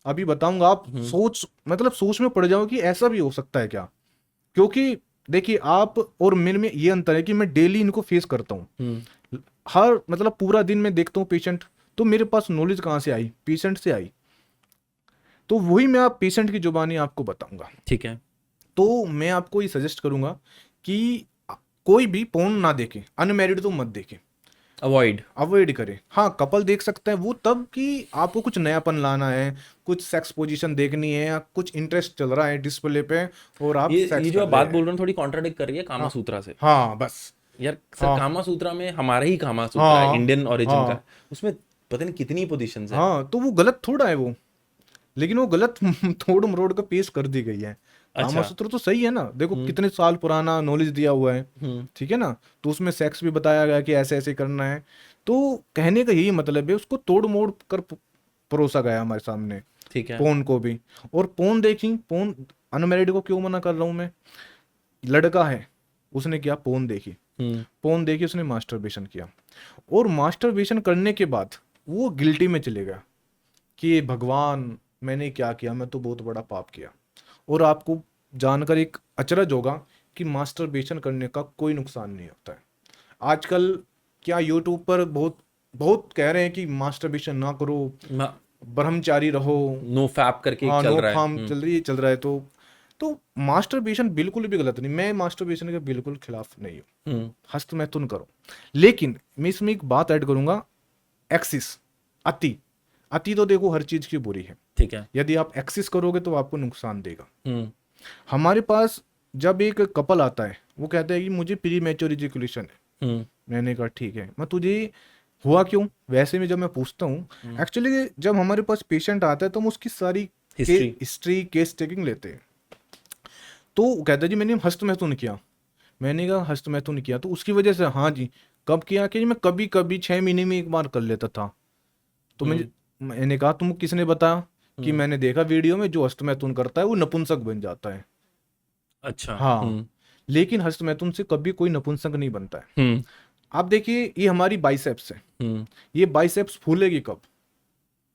अभी बताऊंगा, आप सोच में पड़ जाओ कि ऐसा भी हो सकता है क्या। क्योंकि देखिए, आप और मेरे में ये अंतर है कि मैं डेली इनको फेस करता हूँ। हर मतलब पूरा दिन मैं देखता हूँ पेशेंट, तो मेरे पास नॉलेज कहाँ से आई? पेशेंट से आई। तो वही मैं आप पेशेंट की जुबानी आपको बताऊंगा। ठीक है। तो मैं आपको ये सजेस्ट करूंगा कि कोई भी पोर्न ना देखे, अनमैरिड तो मत देखे, अवॉइड करें। हाँ, कपल देख सकता है वो तब कि आपको कुछ नयापन लाना है, कुछ सेक्स पोजीशन देखनी है, या कुछ इंटरेस्ट चल रहा है डिस्प्ले पे और आप ये सेक्स जो कर आप बात रहे बोल हैं। रहे हैं थोड़ी कॉन्ट्राडिक्ट कर रही है कामा हाँ सूत्रा से। हाँ, बस। यार सर, हाँ कामा सूत्रा में हमारा ही कामा सूत्रा है, हाँ इंडियन ओरिजिन का, हाँ उसमें पता नहीं कितनी पोजीशंस है। हाँ, तो वो गलत थोड़ा है वो, लेकिन वो गलत तोड़ मरोड़ कर पेश कर दी गई है। अच्छा। कामसूत्र तो सही है ना, देखो कितने साल पुराना नॉलेज दिया हुआ है। ठीक है ना, तो उसमें सेक्स भी बताया गया कि ऐसे ऐसे करना है। तो कहने का यही मतलब है, उसको तोड़ मोड़ कर परोसा गया हमारे सामने, ठीक है। पोन को भी। और पोन देखी, पोन अनमैरिड को क्यों मना कर रहा हूं मैं? लड़का है, उसने क्या पोन देखी, पोन देखी, उसने मास्टरबेशन किया, और मास्टरबेशन करने के बाद वो गिल्टी में चले गया कि भगवान मैंने क्या किया, मैं तो बहुत बड़ा पाप किया। और आपको जानकर एक अचरज होगा कि मास्टरबेशन करने का कोई नुकसान नहीं होता है। आजकल क्या यूट्यूब पर बहुत बहुत कह रहे हैं कि मास्टरबेशन ना करो, ब्रह्मचारी रहो। नो फैप करके एक हाँ, चल नो रहा है। फार्म चल रहा है। तो मास्टरबेशन बिल्कुल भी गलत नहीं, मैं मास्टरबेशन के बिल्कुल खिलाफ नहीं हूँ। हस्तमैथुन करो, लेकिन मैं इसमें एक बात ऐड करूंगा, एक्सिस, अति। अति तो देखो हर चीज की बुरी है। ठीक है। यदि आप एक्सिस करोगे तो आपको नुकसान देगा। हमारे पास जब एक कपल आता है, वो कहता है कि मुझे प्री मैच्योर इजैकुलेशन है। मैंने कहा ठीक है, मैं तुझे हुआ क्यों? वैसे में जब मैं पूछता हूँ, एक्चुअली जब हमारे पास पेशेंट आता है तो हम उसकी सारी हिस्ट्री केस टेकिंग लेते हैं। तो वो कहता है जी मैंने हस्तमैथुन किया। मैंने कहा हस्तमैथुन किया तो उसकी वजह से? हाँ जी। कब किया? कि मैं कभी कभी 6 महीने में एक बार कर लेता था। तो मैंने कहा तुम किसने बताया? कि मैंने देखा वीडियो में, जो हस्तमैथुन करता है वो नपुंसक बन जाता है। अच्छा। हाँ, लेकिन हस्तमैथुन से कभी कोई नपुंसक नहीं बनता है। आप देखिए, ये हमारी बाइसेप्स है। ये बाइसेप्स फूलेगी कब?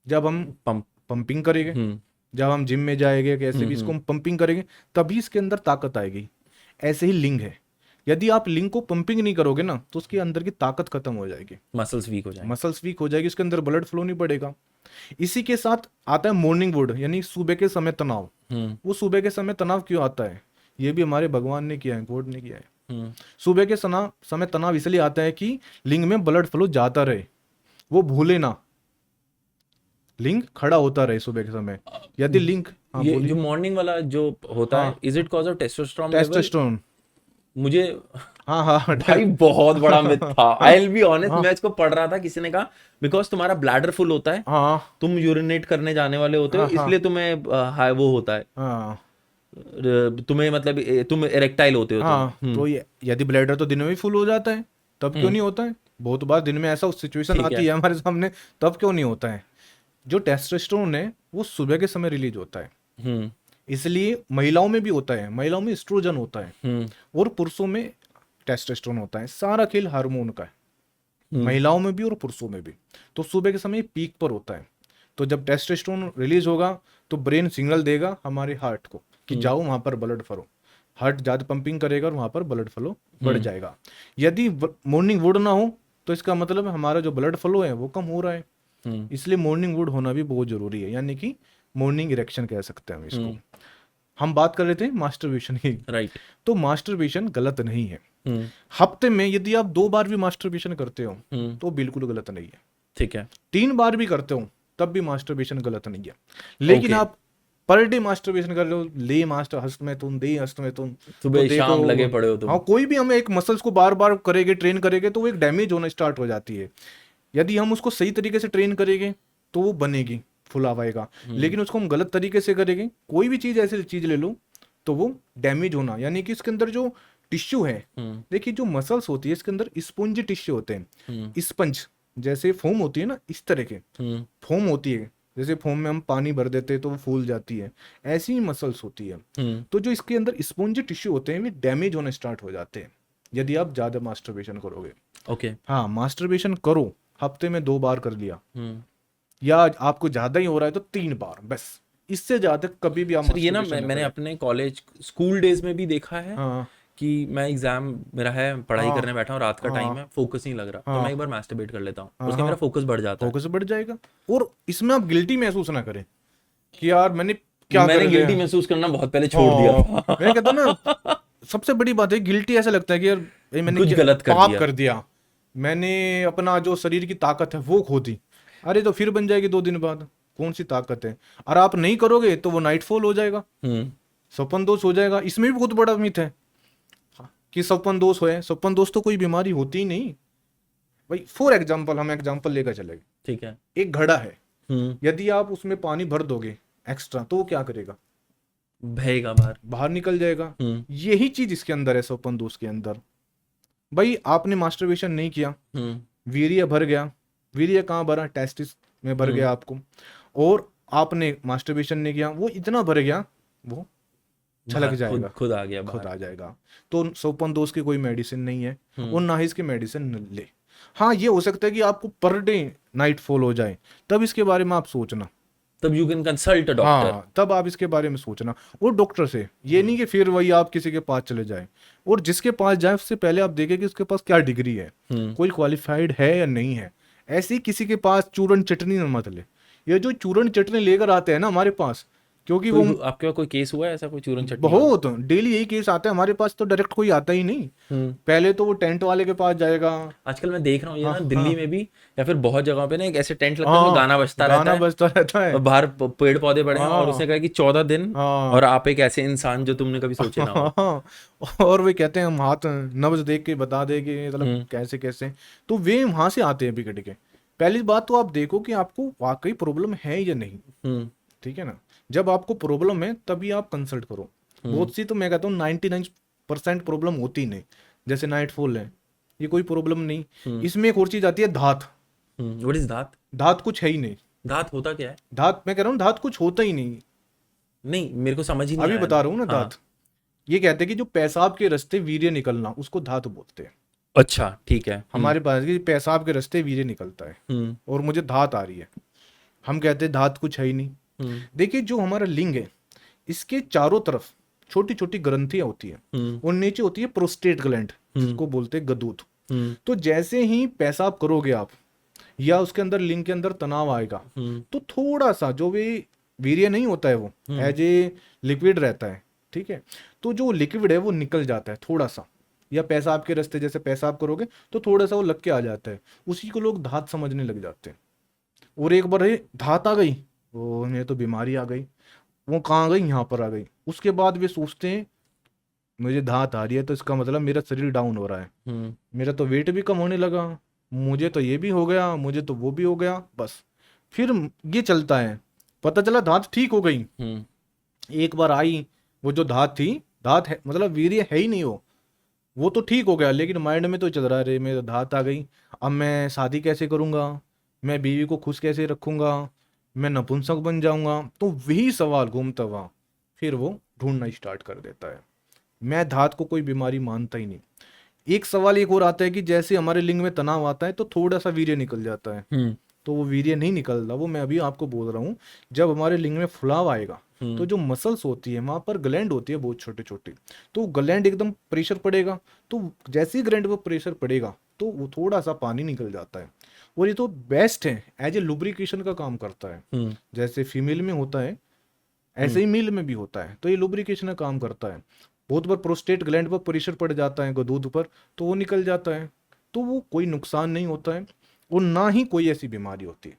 जब हम पंपिंग करेंगे, जब हम जिम में जाएंगे, कैसे भी इसको हम पंपिंग करेंगे, तभी इसके अंदर ताकत आएगी। ऐसे ही लिंग है, यदि आप लिंग को पंपिंग नहीं करोगे ना, तो उसके अंदर की ताकत खत्म हो जाएगी, मसल्स वीक हो जाएगी, उसके अंदर ब्लड फ्लो नहीं बढ़ेगा। इसी के साथ आता है मॉर्निंग वुड, यानी सुबह के समय तनाव। वो सुबह के समय तनाव क्यों आता है? ये भी हमारे भगवान ने किया है, गॉड ने किया है। सुबह के समय तनाव इसलिए आता है कि लिंग में ब्लड फ्लो जाता रहे, वो भूले ना, लिंग खड़ा होता रहे सुबह के समय। यदि लिंग, हाँ ये बोलिए। जो मॉर्निंग वाला जो होता है, is it cause of testosterone level? Testosterone, मुझे हाँ भाई बहुत बड़ा मिथ था। आई विल बी ऑनेस्ट, हाँ मैं इसको पढ़ रहा था, किसी ने कहा बिकॉज तुम्हारा ब्लैडर फुल होता है, हाँ तुम यूरिनेट करने जाने वाले होते हो, हाँ इसलिए तुम्हें हाई वो होता है, हाँ तुम्हें मतलब तुम इरेक्टाइल होते हो तुम। हाँ। तो ये यदि ब्लैडर तो दिन में भी फुल हो जाता है, तब क्यों नहीं होता है? बहुत बार दिन में ऐसा सिचुएशन ठीक आती है हमारे सामने, तब क्यों नहीं होता है? जो टेस्टोस्टेरोन है वो सुबह के समय रिलीज होता है। इसलिए महिलाओं में भी होता है, महिलाओं में एस्ट्रोजन होता है हम्म और पुरुषों में टेस्टोस्टेरोन होता है। सारा खेल हार्मोन का है, हम्म महिलाओं में भी और पुरुषों में भी। तो सुबह के समय पीक पर होता है, तो जब टेस्टोस्टेरोन रिलीज होगा तो ब्रेन सिग्नल देगा हमारे हार्ट को कि जाओ वहां पर ब्लड फ्लो, हार्ट ज़्यादा पंपिंग करेगा और वहां पर ब्लड फ्लो बढ़ जाएगा। यदि मॉर्निंग वुड ना हो तो इसका मतलब हमारा जो ब्लड फ्लो है वो कम हो रहा है, इसलिए मॉर्निंग वुड होना भी बहुत जरूरी है, यानी कि मॉर्निंग इरेक्शन कह सकते हैं हम इसको। हम बात कर रहे थे मास्टरबेशन की, राइट। तो मास्टरबेशन गलत नहीं है। हम्म हफ्ते में यदि आप 2 बार भी मास्टरबेशन करते हो हम्म तो बिल्कुल गलत नहीं है। ठीक है। 3 बार भी करते हो तब भी मास्टरबेशन गलत नहीं है। लेकिन ओके। आप पर डे मास्टरबेशन कर रहे हो, ले मास्टर हस्त में तुम, दे हस्त में तुम, तो सुबह देखो, शाम लगे पड़े हो तुम। हाँ कोई भी हम एक मसल्स को बार बार करेंगे, ट्रेन करेंगे तो वो एक डैमेज होना स्टार्ट हो जाती है। यदि हम उसको सही तरीके से ट्रेन करेंगे तो वो बनेगी, फुलावाएगा। लेकिन उसको हम गलत तरीके से करेंगे, कोई भी चीज ऐसी चीज ले लो तो वो डैमेज होना, यानी कि इसके अंदर जो टिश्यू है, देखिए जो मसल्स होती है इसके अंदर स्पंज टिश्यू होते हैं। स्पंज जैसे फोम होती है ना, इस तरह के फोम होती है, जैसे फोम में हम पानी भर देते हैं तो वो फूल जाती है, ऐसी ही मसल्स होती है। तो जो इसके अंदर स्पंज टिश्यू होते हैं वे डैमेज होने स्टार्ट हो जाते हैं यदि आप ज्यादा मास्टरबेशन करोगे। ओके। हाँ, मास्टरबेशन करो, हफ्ते में 2 बार कर लिया, या आपको ज्यादा ही हो रहा है तो 3 बार बस, इससे ज्यादा कभी भी आप सर ये ना masturbation मैंने करें। अपने कॉलेज स्कूल डेज में भी देखा है हाँ कि मैं एग्जाम मेरा है, पढ़ाई हाँ करने बैठा हूँ, रात का टाइम हाँ है, फोकस नहीं लग रहा, तो मैं हाँ एक बार मैस्टरबेट कर लेता हूँ, हाँ उसका मेरा हाँ, फोकस बढ़ जाता है। फोकस बढ़ जाएगा। और इसमें आप गिल्टी महसूस ना करें कि यार मैंने क्या मैंने कर दिया। गिल्टी महसूस करना बहुत पहले छोड़ दिया हाँ, मैं कहता हूं था। ना, सबसे बड़ी बात है गिल्टी, ऐसा लगता है कि यार भाई मैंने कुछ क्या गलत कर पाप दिया। कर दिया, मैंने अपना जो शरीर की ताकत है वो खो दी। अरे तो फिर बन जाएगी 2 दिन बाद, कौन सी ताकत है। और आप नहीं करोगे तो वो नाइटफॉल हो जाएगा, हम्म स्वप्न दोष हो जाएगा। इसमें भी बहुत बड़ा मिथ है कि स्वप्न दोष है, स्वप्न दोष तो कोई बीमारी होती ही नहीं भाई। फॉर एग्जाम्पल, हम एग्जाम्पल लेकर चलेंगे, ठीक है। एक घड़ा है, हम्म यदि आप उसमें पानी भर दोगे एक्स्ट्रा तो वो क्या करेगा, बहेगा बाहर। बाहर निकल जाएगा। हम्म यही चीज इसके अंदर है, स्वप्न दोष के अंदर। भाई आपने मास्टरबेशन नहीं किया, हम्म वीर्य भर गया, वीर्य कहाँ भरा, टेस्टिस में भर गया आपको, और आपने मास्टरबेशन नहीं किया, वो इतना भर गया वो छलक बाहर जाएगा, खुद आ गया खुद बाहर। आ जाएगा। तो स्वप्न दोष की कोई मेडिसिन नहीं है हम्म और ना ही इसकी मेडिसिन ले। हाँ ये हो सकता है कि आपको पर डे नाइट फॉल हो जाए, तब इसके बारे में आप सोचना। तब you can consult a doctor. हाँ तब आप इसके बारे में सोचना, और डॉक्टर से, ये नहीं कि फिर वही आप किसी के पास चले जाए। और जिसके पास जाए उससे पहले आप देखें कि उसके पास क्या डिग्री है, कोई क्वालिफाइड है या नहीं है। ऐसी किसी के पास चूरन चटनी न मत ले। ये जो चूरन चटनी लेकर आते हैं ना हमारे पास, क्योंकि वो आपके पास कोई केस हुआ है ऐसा, कोई चूरन चटनी वाला? बहुत डेली यही केस आता है हमारे पास, तो डायरेक्ट कोई आता ही नहीं। पहले तो वो टेंट वाले के पास जाएगा। आजकल मैं देख रहा हूँ ये हाँ ना दिल्ली हाँ में भी, या फिर बहुत जगहों पे ना एक ऐसे टेंट लगता है हाँ, उसमें गाना बजता रहता गाना है, बजता रहता है। और बाहर पेड़ पौधे बड़े हैं, और हाँ उसने कहा कि 14 दिन हाँ और आप एक ऐसे इंसान जो तुमने कभी सोचे ना हो। हाँ, और वे कहते हैं हम हाथ नब्ज देख के बता दे कि मतलब कैसे कैसे, तो वे वहां से आते हैं बिगड़ के। पहली बात तो आप देखो कि आपको वाकई प्रॉब्लम है या नहीं, हम्म ठीक है ना। जब आपको प्रॉब्लम है तभी आप कंसल्ट करो। बहुत सी तो मैं कहता हूँ 99% प्रॉब्लम होती ही नहीं, जैसे नाइट फॉल है, ये कोई प्रॉब्लम नहीं। इसमें एक और चीज आती है, धात। व्हाट इज दांत? धात कुछ है ही नहीं। दांत होता क्या है? धात मैं कह रहा हूँ धात कुछ होता ही नहीं। नहीं मेरे को समझ ही नहीं अभी आया। बता रहा हूँ ना हाँ। धात, ये कहते हैं कि जो पेशाब के रास्ते वीर्य निकलना उसको धात बोलते हैं। अच्छा ठीक है। हमारे पास कि पेशाब के रास्ते वीर्य निकलता है और मुझे धात आ रही है, हम कहते हैं धात कुछ है ही नहीं। देखिए जो हमारा लिंग है इसके चारों तरफ छोटी छोटी ग्रंथियां होती है, और नीचे होती है प्रोस्टेट ग्लैंड जिसको बोलते हैं गदूत। तो जैसे ही पेशाब करोगे आप या उसके अंदर लिंग के अंदर तनाव आएगा, तो थोड़ा सा जो भी वीर्य नहीं होता है वो एज ए लिक्विड रहता है, ठीक है। तो जो लिक्विड है वो निकल जाता है थोड़ा सा, या पेशाब के रास्ते जैसे पेशाब करोगे तो थोड़ा सा वो लग के आ जाता है, उसी को लोग धात समझने लग जाते हैं। और एक बार धात आ गई, वो मेरे तो बीमारी आ गई, वो कहाँ गई, यहाँ पर आ गई। उसके बाद वे सोचते हैं मुझे धात आ रही है तो इसका मतलब मेरा शरीर डाउन हो रहा है, मेरा तो वेट भी कम होने लगा, मुझे तो ये भी हो गया, मुझे तो वो भी हो गया। बस फिर ये चलता है, पता चला धात ठीक हो गई। एक बार आई वो जो धात थी, धात है मतलब वीर्य है ही नहीं, वो तो ठीक हो गया, लेकिन माइंड में तो चल रहा है रे मेरे धात आ गई, अब मैं शादी कैसे करूंगा, मैं बीवी को खुश कैसे रखूंगा, मैं नपुंसक बन जाऊंगा। तो वही सवाल घूमता हुआ फिर वो ढूंढना स्टार्ट कर देता है। मैं धात को कोई बीमारी मानता ही नहीं। एक सवाल एक और आता है कि जैसे हमारे लिंग में तनाव आता है तो थोड़ा सा वीर्य निकल जाता है, तो वो वीर्य नहीं निकलता, वो मैं अभी आपको बोल रहा हूँ। जब हमारे लिंग में फुलाव आएगा तो जो मसल्स होती है वहां पर ग्लैंड होती है बहुत छोटे छोटे, तो ग्लैंड एकदम प्रेशर पड़ेगा, तो जैसे ही ग्लैंड पर प्रेशर पड़ेगा तो वो थोड़ा सा पानी निकल जाता है। और ये तो बेस्ट है, एज ए लुब्रिकेशन का काम करता है। जैसे फीमेल में होता है ऐसे ही मेल में भी होता है, तो ये लुब्रिकेशन का काम करता है। बहुत बार प्रोस्टेट ग्लैंड पर प्रेशर पड़ जाता है दूध पर, तो वो निकल जाता है, तो वो कोई नुकसान नहीं होता है, और ना ही कोई ऐसी बीमारी होती है,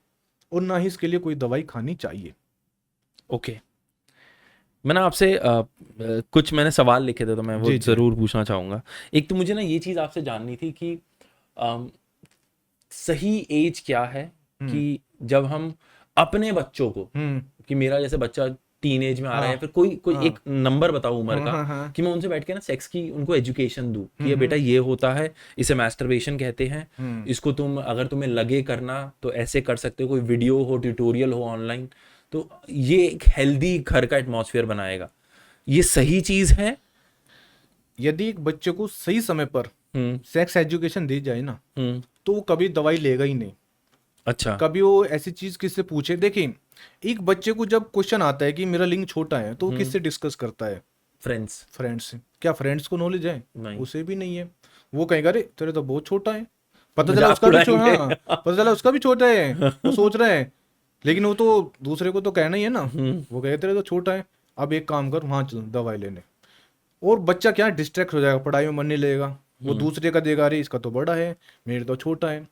और ना ही इसके लिए कोई दवाई खानी चाहिए। ओके, मैंने आपसे कुछ मैंने सवाल लिखे थे तो मैं वो जी, जी। ज़रूर पूछना चाहूँगा। एक तो मुझे ना ये चीज़ आपसे जाननी थी कि अम, सही एज क्या है कि जब हम अपने बच्चों को, कि मेरा जैसे बच्चा टीन एज में आ रहा है, फिर कोई कोई एक नंबर बताओ उम्र का कि मैं उनसे बैठ के ना सेक्स की उनको एजुकेशन दूं कि ये बेटा ये होता है, इसे मैस्टरबेशन कहते हैं, इसको तुम अगर तुम्हें लगे करना तो ऐसे कर सकते हो, कोई वीडियो हो, ट्यूटोरियल हो ऑनलाइन, तो ये एक हेल्दी घर का एटमॉस्फेयर बनाएगा। ये सही चीज है? यदि एक बच्चे को सही समय पर सेक्स एजुकेशन दी जाए ना, हम्म। तो वो कभी दवाई लेगा ही नहीं। अच्छा। कभी वो ऐसी चीज किससे पूछे, देखिए एक बच्चे को जब क्वेश्चन आता है कि मेरा लिंग छोटा है, तो वो किससे डिस्कस करता है? फ्रेंड्स। फ्रेंड्स से। क्या फ्रेंड्स को नॉलेज है? नहीं। उसे भी नहीं है। वो कहेगा अरे तेरे तो बहुत छोटा है, पता चला मजाक उसका भी उड़ाएंगे। हाँ, पता चला उसका भी छोटा है, वो सोच रहा है, लेकिन वो तो दूसरे को तो कहना ही है ना। वो कहे तेरे तो छोटा है, अब एक काम कर वहां चल दवाई लेने। और बच्चा क्या डिस्ट्रैक्ट हो जाएगा, पढ़ाई में मन नहीं लगेगा, वो दूसरे का देगा, अरे इसका तो बड़ा है, मेरे तो छोटा है।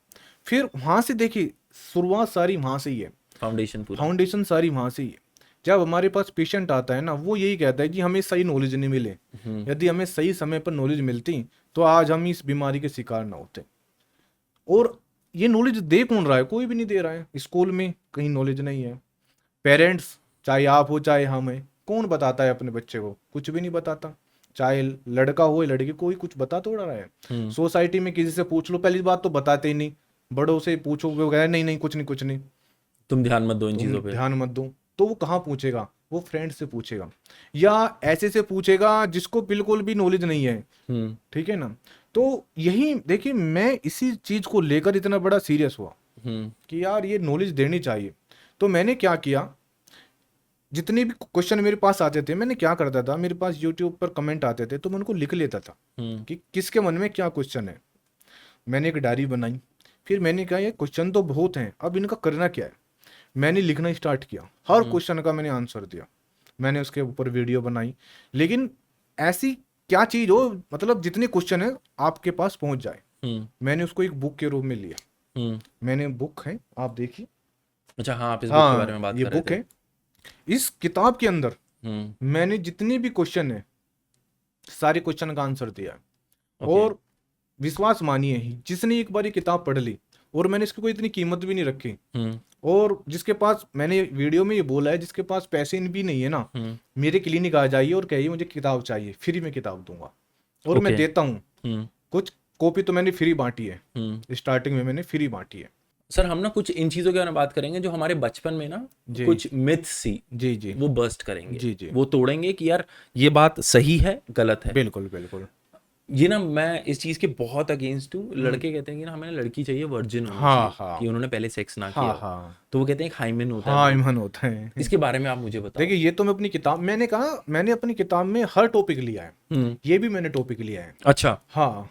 फिर वहां से देखिए शुरुआत सारी वहां से ही है, फाउंडेशन पूरा। फाउंडेशन सारी वहां से ही है। जब हमारे पास पेशेंट आता है ना, वो यही कहता है कि हमें सही नॉलेज नहीं मिले। यदि हमें सही समय पर नॉलेज मिलती तो आज हम इस बीमारी के शिकार ना होते। और ये नॉलेज दे कौन रहा है? कोई भी नहीं दे रहा है। स्कूल में कहीं नॉलेज नहीं है, पेरेंट्स चाहे आप हो चाहे हम है, कौन बताता है अपने बच्चे को? कुछ भी नहीं बताता। चाहे लड़का हो या लड़की, कोई कुछ बता थोड़ा रहा है। सोसाइटी में किसी से पूछ लो, पहली बात तो बताते ही नहीं। बड़ों से पूछो, वो कहे नहीं नहीं कुछ नहीं कुछ नहीं, तुम ध्यान मत दो इन तुम चीजों पे। ध्यान मत दो। तो वो कहाँ पूछेगा? वो फ्रेंड से पूछेगा, या ऐसे से पूछेगा जिसको बिल्कुल भी नॉलेज नहीं है। ठीक है ना? तो यही देखिए, मैं इसी चीज को लेकर इतना बड़ा सीरियस हुआ कि यार ये नॉलेज देनी चाहिए। तो मैंने क्या किया, जितने भी क्वेश्चन मेरे पास आते थे, मैंने क्या करता था, मेरे पास यूट्यूब पर कमेंट आते थे तो मैं उनको लिख लेता था कि किसके मन में क्या क्वेश्चन है। मैंने एक डायरी बनाई, फिर मैंने कहा ये क्वेश्चन तो बहुत हैं, अब इनका करना क्या है। मैंने लिखना स्टार्ट किया, हर क्वेश्चन का मैंने आंसर दिया, मैंने उसके ऊपर वीडियो बनाई। लेकिन ऐसी क्या चीज हो, मतलब जितने क्वेश्चन है आपके पास पहुंच जाए। मैंने उसको एक बुक के रूप में लिया। मैंने बुक है, आप देखिए। अच्छा, हाँ, आप इस बुक के बारे में बात ये कर रहे बुक थे। है। इस किताब के अंदर मैंने जितने भी क्वेश्चन है सारे क्वेश्चन का आंसर दिया है। ओके। और विश्वास मानिए, जिसने एक बार ये किताब पढ़ ली, और मैंने इसकी कोई इतनी कीमत भी नहीं रखी, और जिसके पास, मैंने वीडियो में ये बोला है, जिसके पास पैसे भी नहीं है ना, मेरे क्लिनिक आ जाइए और कहिए मुझे किताब चाहिए, फ्री में किताब दूंगा। और मैं देता हूँ। कुछ कॉपी तो मैंने फ्री बांटी है, स्टार्टिंग में मैंने फ्री बांटी है। सर, हम ना कुछ इन चीजों के बारे में बात करेंगे जो हमारे बचपन में ना कुछ मिथ्स सी जी जी वो बर्स्ट करेंगे। जी जी वो तोड़ेंगे कि यार ये बात सही है, गलत है। बिल्कुल बिल्कुल। ये ना मैं इस चीज के बहुत अगेंस्ट हूँ। लड़के कहते हैं कि ना हमें लड़की चाहिए वर्जिन होनी हाँ चाहिए, हाँ कि उन्होंने पहले सेक्स ना किया हाँ हो। हाँ तो वो कहते हैं एक हाइमेन होता है हाँ, भाई। ईमान होता है। इसके बारे में आप मुझे बताओ। देखिए ये तो मैं अपनी किताब, मैंने कहा मैंने अपनी किताब में हर टॉपिक लिया है, ये भी मैंने टॉपिक लिया है। अच्छा। हाँ,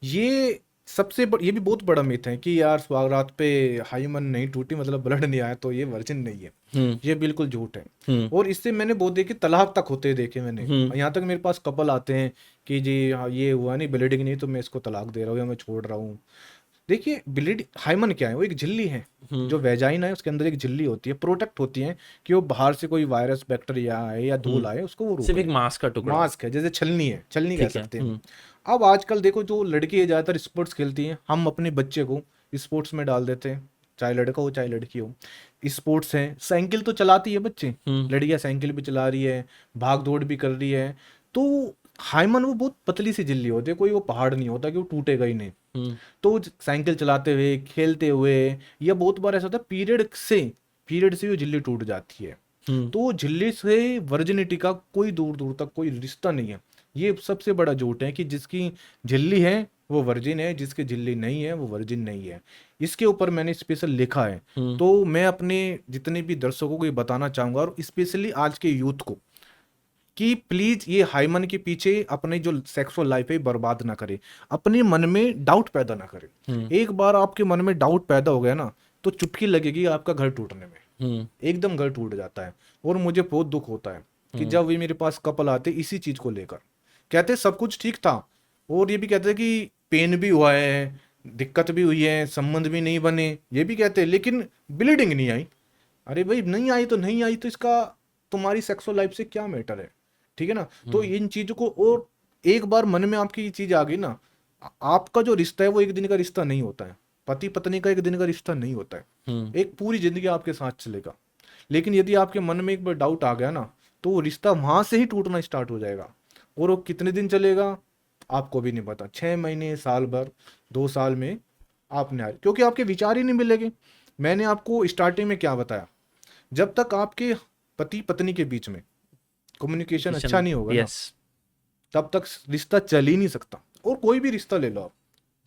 ये ये भी बहुत बड़ा मिथ है कि यार सुहागरात पे हाइमन नहीं टूटी, मतलब ब्लड नहीं आया, तो ये वर्जिन नहीं है। ये बिल्कुल झूठ है। और इससे मैंने बहुत देखे, तलाक तक होते देखे मैंने। यहाँ तक मेरे पास कपल आते हैं कि जी हाँ ये हुआ नहीं, ब्लीडिंग नहीं, तो मैं इसको तलाक दे रहा हूँ या मैं छोड़ रहा हूँ। देखिए ब्लीड हाइमन क्या है? वो एक झिल्ली है। जो वेजाइन है उसके अंदर एक झिल्ली होती है, प्रोटेक्ट होती है कि वो बाहर से कोई वायरस बैक्टीरिया आए या धूल आए उसको वो रोक सिर्फ ले। एक मांस का टुकड़ा। मास्क है, जैसे छलनी है, छलनी कह ठीक है। सकते हैं। अब आजकल देखो जो लड़की ज्यादातर स्पोर्ट्स खेलती हैं, हम अपने बच्चे को स्पोर्ट्स में डाल देते हैं, चाहे लड़का हो चाहे लड़की हो। स्पोर्ट्स है, साइकिल तो चलाती है बच्चे, लड़कियां साइकिल भी चला रही है, भाग दौड़ भी कर रही है। तो हाइमन वो बहुत पतली सी झिल्ली होती है, कोई वो पहाड़ नहीं होता कि वो टूटेगा ही नहीं। तो साइकिल चलाते हुए, खेलते हुए, या बहुत बार ऐसा होता है पीरियड से वो झिल्ली टूट जाती है। तो झिल्ली से वर्जिनिटी का कोई दूर दूर तक कोई रिश्ता नहीं है। ये सबसे बड़ा झूठ है कि जिसकी झिल्ली है वो वर्जिन है, जिसकी झिल्ली नहीं है वो वर्जिन नहीं है। इसके ऊपर मैंने स्पेशल लिखा है। तो मैं अपने जितने भी दर्शकों को ये बताना चाहूंगा, और स्पेशली आज के यूथ को, कि प्लीज ये हाइमन के पीछे अपनी जो सेक्सुअल लाइफ है बर्बाद ना करें, अपने मन में डाउट पैदा ना करें। एक बार आपके मन में डाउट पैदा हो गया ना तो चुटकी लगेगी आपका घर टूटने में, एकदम घर टूट जाता है। और मुझे बहुत दुख होता है कि जब भी मेरे पास कपल आते इसी चीज को लेकर, कहते सब कुछ ठीक था, और ये भी कहते कि पेन भी हुआ है, दिक्कत भी हुई है, संबंध भी नहीं बने, ये भी कहते, लेकिन ब्लीडिंग नहीं आई। अरे भाई नहीं आई तो नहीं आई, तो इसका तुम्हारी सेक्सुअल लाइफ से क्या मैटर है? ठीक है ना। तो इन चीजों को, और एक बार मन में आपकी ये चीज आ गई ना, आपका जो रिश्ता है वो एक दिन का रिश्ता नहीं होता है, पति पत्नी का एक दिन का रिश्ता नहीं होता है, एक पूरी जिंदगी आपके साथ चलेगा। लेकिन यदि आपके मन में एक बार डाउट आ गया ना तो वो रिश्ता वहां से ही टूटना स्टार्ट हो जाएगा। और वो कितने दिन चलेगा आपको भी नहीं पता, 6 महीने, साल भर, 2 साल में आपने, क्योंकि आपके विचार ही नहीं मिलेंगे। मैंने आपको स्टार्टिंग में क्या बताया, जब तक आपके पति पत्नी के बीच में कम्युनिकेशन अच्छा नहीं होगा ना, तब तक रिश्ता चल ही नहीं सकता। और कोई भी रिश्ता ले लो आप,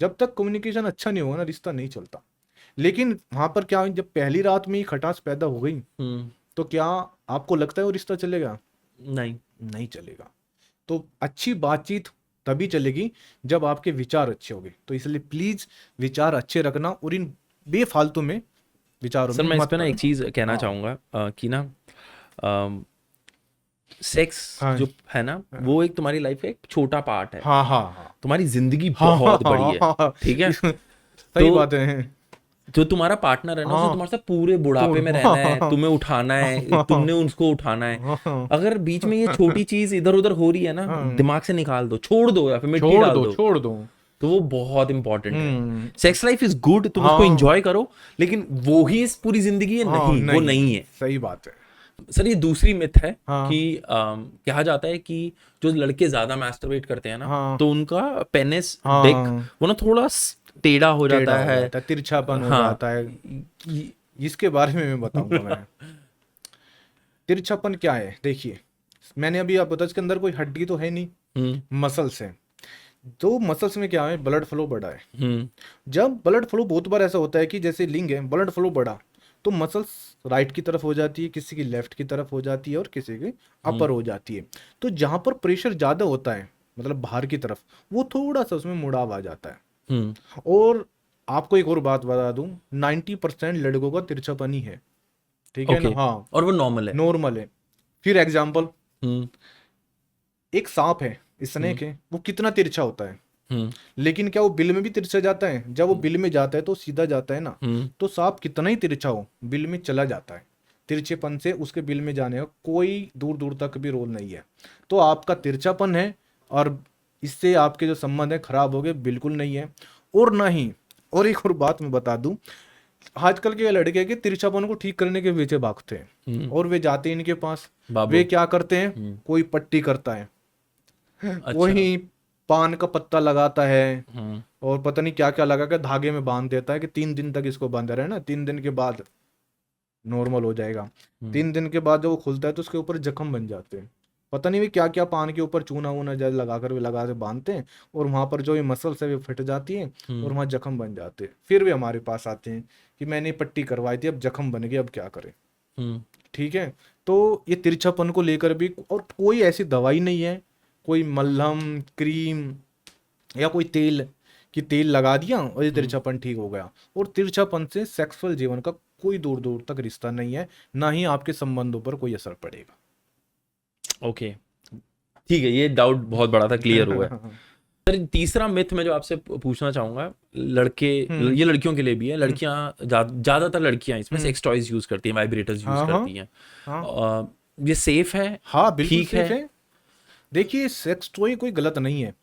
जब तक कम्युनिकेशन अच्छा नहीं होगा ना रिश्ता नहीं चलता। लेकिन वहां पर क्या, जब पहली रात में ही खटास पैदा हो गई तो क्या आपको लगता है वो रिश्ता चलेगा? नहीं चलेगा। तो अच्छी बातचीत तभी चलेगी जब आपके विचार अच्छे होंगे। तो इसलिए प्लीज विचार अच्छे रखना और इन बेफालतू में विचारों सर में मैं इस मत पे ना एक पड़ना। चीज कहना चाहूंगा कि ना सेक्स हाँ जो है ना वो एक तुम्हारी लाइफ का एक छोटा पार्ट है, हाँ हाँ तुम्हारी जिंदगी हाँ बहुत हाँ बड़ी है, हाँ, ठीक है। सही बात है। जो तुम्हारा पार्टनर है ना उसने हाँ तुम्हारे साथ पूरे बुढ़ापे में रहना है, तुम्हें उठाना है, तुमने उसको उठाना है। अगर बीच में ये छोटी चीज इधर उधर हो रही है ना, दिमाग से निकाल दो, छोड़ दो या फिर मिट्टी डाल दो, छोड़ दो। तो वो बहुत इंपॉर्टेंट है। सेक्स लाइफ इज गुड, तुम उसको एंजॉय करो, लेकिन वो ही इस पूरी जिंदगी है नहीं, वो नहीं है। सही बात है सर ये दूसरी मिथ है कि कहा जाता है कि जो लड़के ज्यादा मैस्टरबेट करते हैं ना तो उनका पेनिस डिक वो ना थोड़ा टेढ़ा हो जाता है, तिरछापन हो जाता है। इसके बारे में मैं बताऊंगा। मैं तिरछापन क्या है, देखिए मैंने अभी आप बताया इसके अंदर कोई हड्डी तो है नहीं, मसल्स है। तो मसल्स में क्या है, ब्लड फ्लो बढ़ा है। जब ब्लड फ्लो, बहुत बार ऐसा होता है कि जैसे लिंग है, ब्लड फ्लो बढ़ा तो मसल्स राइट की तरफ हो जाती है, किसी की लेफ्ट की तरफ हो जाती है और किसी की अपर हो जाती है। तो जहां पर प्रेशर ज्यादा होता है, मतलब बाहर की तरफ, वो थोड़ा सा उसमें मुड़ाव आ जाता है। और आपको एक और बात बता दूं, 90% लड़कों का तिरछापन ही है, ठीक है ना। हाँ, और वो नॉर्मल है। फिर एग्जाम्पल, एक सांप है, स्नेक है, वो कितना तिरछा होता है, लेकिन क्या वो बिल में भी तिरछा जाता है? जब वो बिल में जाता है तो सीधा जाता है ना, तो सांप कितना ही तिरछा हो बिल में चला जाता है। तिरछेपन से उसके बिल में जाने का कोई दूर दूर तक भी रोल नहीं है। तो आपका तिरछापन है और इससे आपके जो संबंध है खराब हो गए, बिल्कुल नहीं है। और ना ही, और एक और बात मैं बता दूं, आजकल के लड़के के तिरछापन को ठीक करने के पीछे भागते हैं और वे जाते हैं इनके पास, वे क्या करते हैं, कोई पट्टी करता है, वही पान का पत्ता लगाता है और पता नहीं क्या क्या लगा के धागे में बांध देता है कि 3 दिन तक इसको बांधा रहे ना, 3 दिन के बाद नॉर्मल हो जाएगा। 3 दिन के बाद जब वो खुलता है तो उसके ऊपर जख्म बन जाते हैं। पता नहीं भी क्या क्या पान के ऊपर चूना वूना जैसे लगा के बांधते हैं और वहां पर जो ये मसल्स है वो फट जाती हैं और वहां जख्म बन जाते हैं। फिर भी हमारे पास आते हैं कि मैंने पट्टी करवाई थी, अब जख्म बन गया, अब क्या करें। ठीक है, तो ये तिरछापन को लेकर भी, और कोई ऐसी दवाई नहीं है, कोई मलहम, क्रीम या कोई तेल कि तेल लगा दिया और ये तिरछापन ठीक हो गया। और तिरछापन से सेक्सुअल जीवन का कोई दूर दूर तक रिश्ता नहीं है, ना ही आपके संबंधों पर कोई असर पड़ेगा। ओके, ठीक है, ये डाउट बहुत बड़ा था, क्लियर हुआ है। सर तीसरा मिथ मैं जो आपसे पूछना चाहूंगा, लड़के, ये लड़कियों के लिए भी है, लड़कियां ज्यादातर लड़कियां इसमें सेक्स टॉयज यूज करती हैं, वाइब्रेटर्स यूज करती हैं, ये सेफ है? हाँ बिल्कुल सेफ है। देखिए सेक्स टॉय कोई गलत नहीं है,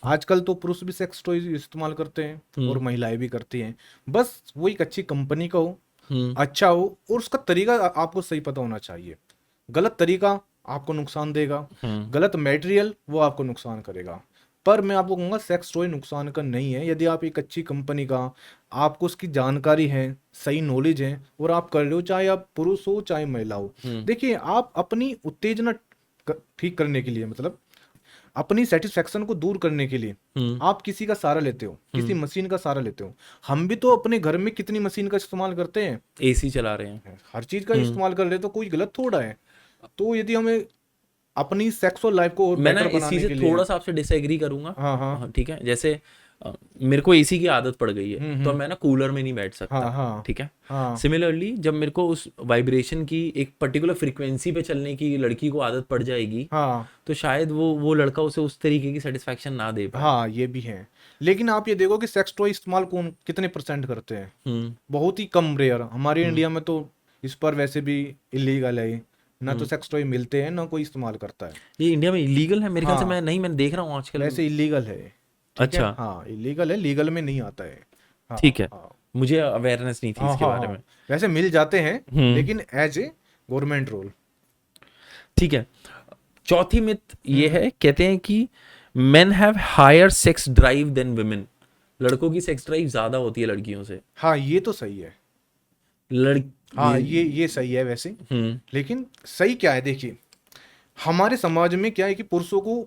आजकल तो पुरुष भी सेक्स टॉय इस्तेमाल करते हैं और महिलाएं भी करती हैं। बस वो एक अच्छी कंपनी का हो, अच्छा हो, और उसका तरीका आपको सही पता होना चाहिए। गलत तरीका आपको नुकसान देगा, गलत मटेरियल वो आपको नुकसान करेगा। पर मैं आपको कहूँगा सेक्स टॉय नुकसान का नहीं है। यदि आप एक अच्छी कंपनी का, आपको उसकी जानकारी है, सही नॉलेज है और आप कर रहे हो, चाहे आप पुरुष हो चाहे महिला हो। देखिए, आप अपनी उत्तेजना ठीक करने के लिए, मतलब अपनी सेटिस्फेक्शन को दूर करने के लिए आप किसी का सहारा लेते हो, किसी मशीन का सहारा लेते हो। हम भी तो अपने घर में कितनी मशीन का इस्तेमाल करते हैं, एसी चला रहे हैं, हर चीज का इस्तेमाल कर रहे हैं, तो कोई गलत थोड़ा है। तो यदि हमें अपनी सेक्सुअल लाइफ को और मैं ना बेटर इस बनाने चीज के से लिए, थोड़ा सा आपसे डिसएग्री करूंगा। हाँ हाँ हाँ, ठीक है। जैसे मेरे को एसी की आदत पड़ गई है, तो मैं ना कूलर में नहीं बैठ सकता, हाँ हाँ ठीक है। हाँ सिमिलरली जब मेरे को उस वाइब्रेशन की एक पर्टिकुलर फ्रीक्वेंसी पे चलने की लड़की को आदत पड़ जाएगी, हाँ तो शायद वो लड़का उसे उस तरीके की सेटिस्फेक्शन ना दे पाए। हाँ, ये भी है। लेकिन आप ये देखो कि सेक्स टॉय इस्तेमाल कौन कितने परसेंट करते हैं, बहुत ही कम, रेयर। हमारे इंडिया में तो इस पर वैसे भी इलीगल है, ना तो सेक्स टॉय मिलते हैं, ना कोई इस्तेमाल करता है। ये इंडिया में इलीगल है मेरे ख्याल से। हाँ, मैंने देख रहा हूँ आजकल। वैसे इलीगल है, ठीक है। अच्छा, हाँ, इलीगल है, लीगल में नहीं आता है। हाँ ठीक है। हाँ मुझे अवेयरनेस नहीं थी हाँ इसके हाँ बारे हाँ, में। वैसे मिल जाते हैं, हम्म, लेकिन एज ए गवर्नमेंट रोल। ठीक है। चौथी मिथ ये है, कहते हैं कि men have higher sex drive than women. लड़कों की सेक्स ड्राइव ज्यादा होती है लड़कियों से। हाँ, ये तो सही है। लड़ हाँ, ये सही है वैसे। हम्म लेकिन सही क्या है, देखिए, हमारे समाज में क्या है कि पुरुषों को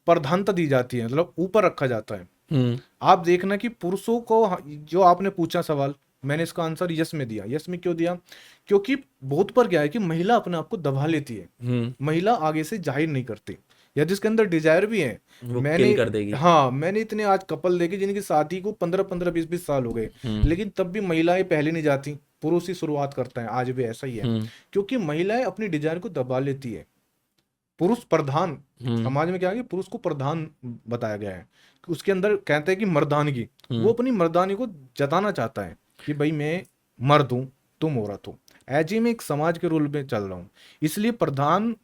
प्रधानता दी जाती है, मतलब ऊपर रखा जाता है। हम्म आप देखना कि पुरुषों को, जो आपने पूछा सवाल, मैंने इसका आंसर यस में दिया। यस में क्यों दिया? क्योंकि बहुत पर क्या है कि महिला अपने आप को दबा लेती है, महिला आगे से जाहिर नहीं करती, या जिसके अंदर डिजायर भी है। वो मैंने, किल कर देगी। हाँ, मैंने इतने आज कपल देखे जिनकी शादी को 15-15 20-20 साल हो गए, लेकिन तब भी महिलाएं पहले नहीं जाती, पुरुष ही शुरुआत करता है। आज भी ऐसा ही है, क्योंकि महिलाएं अपनी डिजायर को दबा लेती है। पुरुष प्रधान, समाज में क्या है कि पुरुष को प्रधान बताया गया है, कि उसके अंदर कहते हैं कि मर्दानगी, वो अपनी मर्दानी को जताना चाहता है कि भाई मैं मर्द हूं, तुम औरत हो। ऐसे में एक समाज के रूल में चल रहा हूँ, इसलिए प्रधान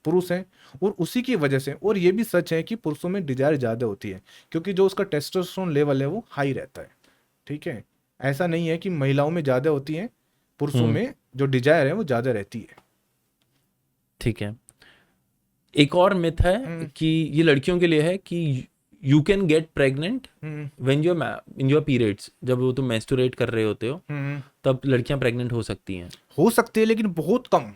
पुरुष है। और उसी की वजह से, और ये भी सच है कि पुरुषों में डिजायर ज्यादा होती है, क्योंकि जो उसका टेस्टोस्टेरोन लेवल है वो हाई रहता है, ठीक है। ऐसा नहीं है कि महिलाओं में ज्यादा होती है, पुरुषों में जो डिजायर है वो ज्यादा रहती है। ठीक है। एक और मिथ है कि ये लड़कियों के लिए है कि you can get pregnant when you in your periods. जब वो तुम मेंस्ट्रुएट कर रहे होते हो, तब लड़कियां प्रेग्नेंट हो सकती हैं। हो सकती है, लेकिन बहुत कम,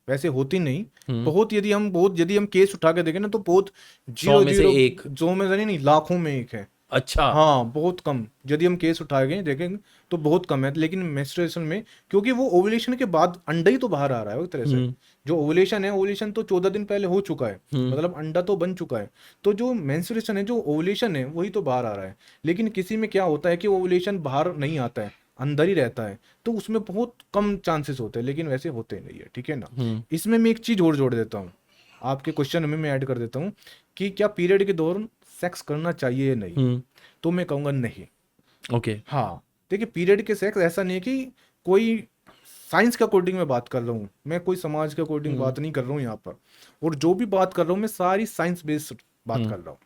वैसे होती नहीं। बहुत, यदि हम केस उठा के देखें ना, तो बहुत 100 में से 0 एक। 100 में से नहीं, लाखों में एक है। अच्छा। हाँ, बहुत कम। यदि हम केस उठा के देखेंगे तो बहुत कम है। लेकिन मेंस्ट्रुएशन में, क्योंकि वो ओवुलेशन के बाद अंडा ही तो बाहर आ रहा है एक तरह से। जो ओवुलेशन है, ओवुलेशन तो 14 दिन पहले हो चुका है, मतलब अंडा तो बन चुका है। तो जो मेंस्ट्रुएशन है, जो ओवुलेशन है, वही तो बाहर आ रहा है। लेकिन किसी में क्या होता है कि ओवुलेशन बाहर नहीं आता है, अंदर ही रहता है, तो उसमें बहुत कम चांसेस होते हैं, लेकिन वैसे होते नहीं है, ठीक है ना। इसमें मैं एक चीज और जोड़ देता हूँ, आपके क्वेश्चन में मैं ऐड कर देता हूँ कि क्या पीरियड के दौरान सेक्स करना चाहिए या नहीं। तो मैं कहूँगा नहीं। ओके। हाँ, देखिए, पीरियड के सेक्स ऐसा नहीं है कि कोई साइंस के अकॉर्डिंग मैं बात कर रहा हूँ, मैं कोई समाज के अकॉर्डिंग बात नहीं कर रहा हूँ यहाँ पर। और जो भी बात कर रहा हूँ मैं सारी साइंस बेस्ड बात कर रहा हूँ।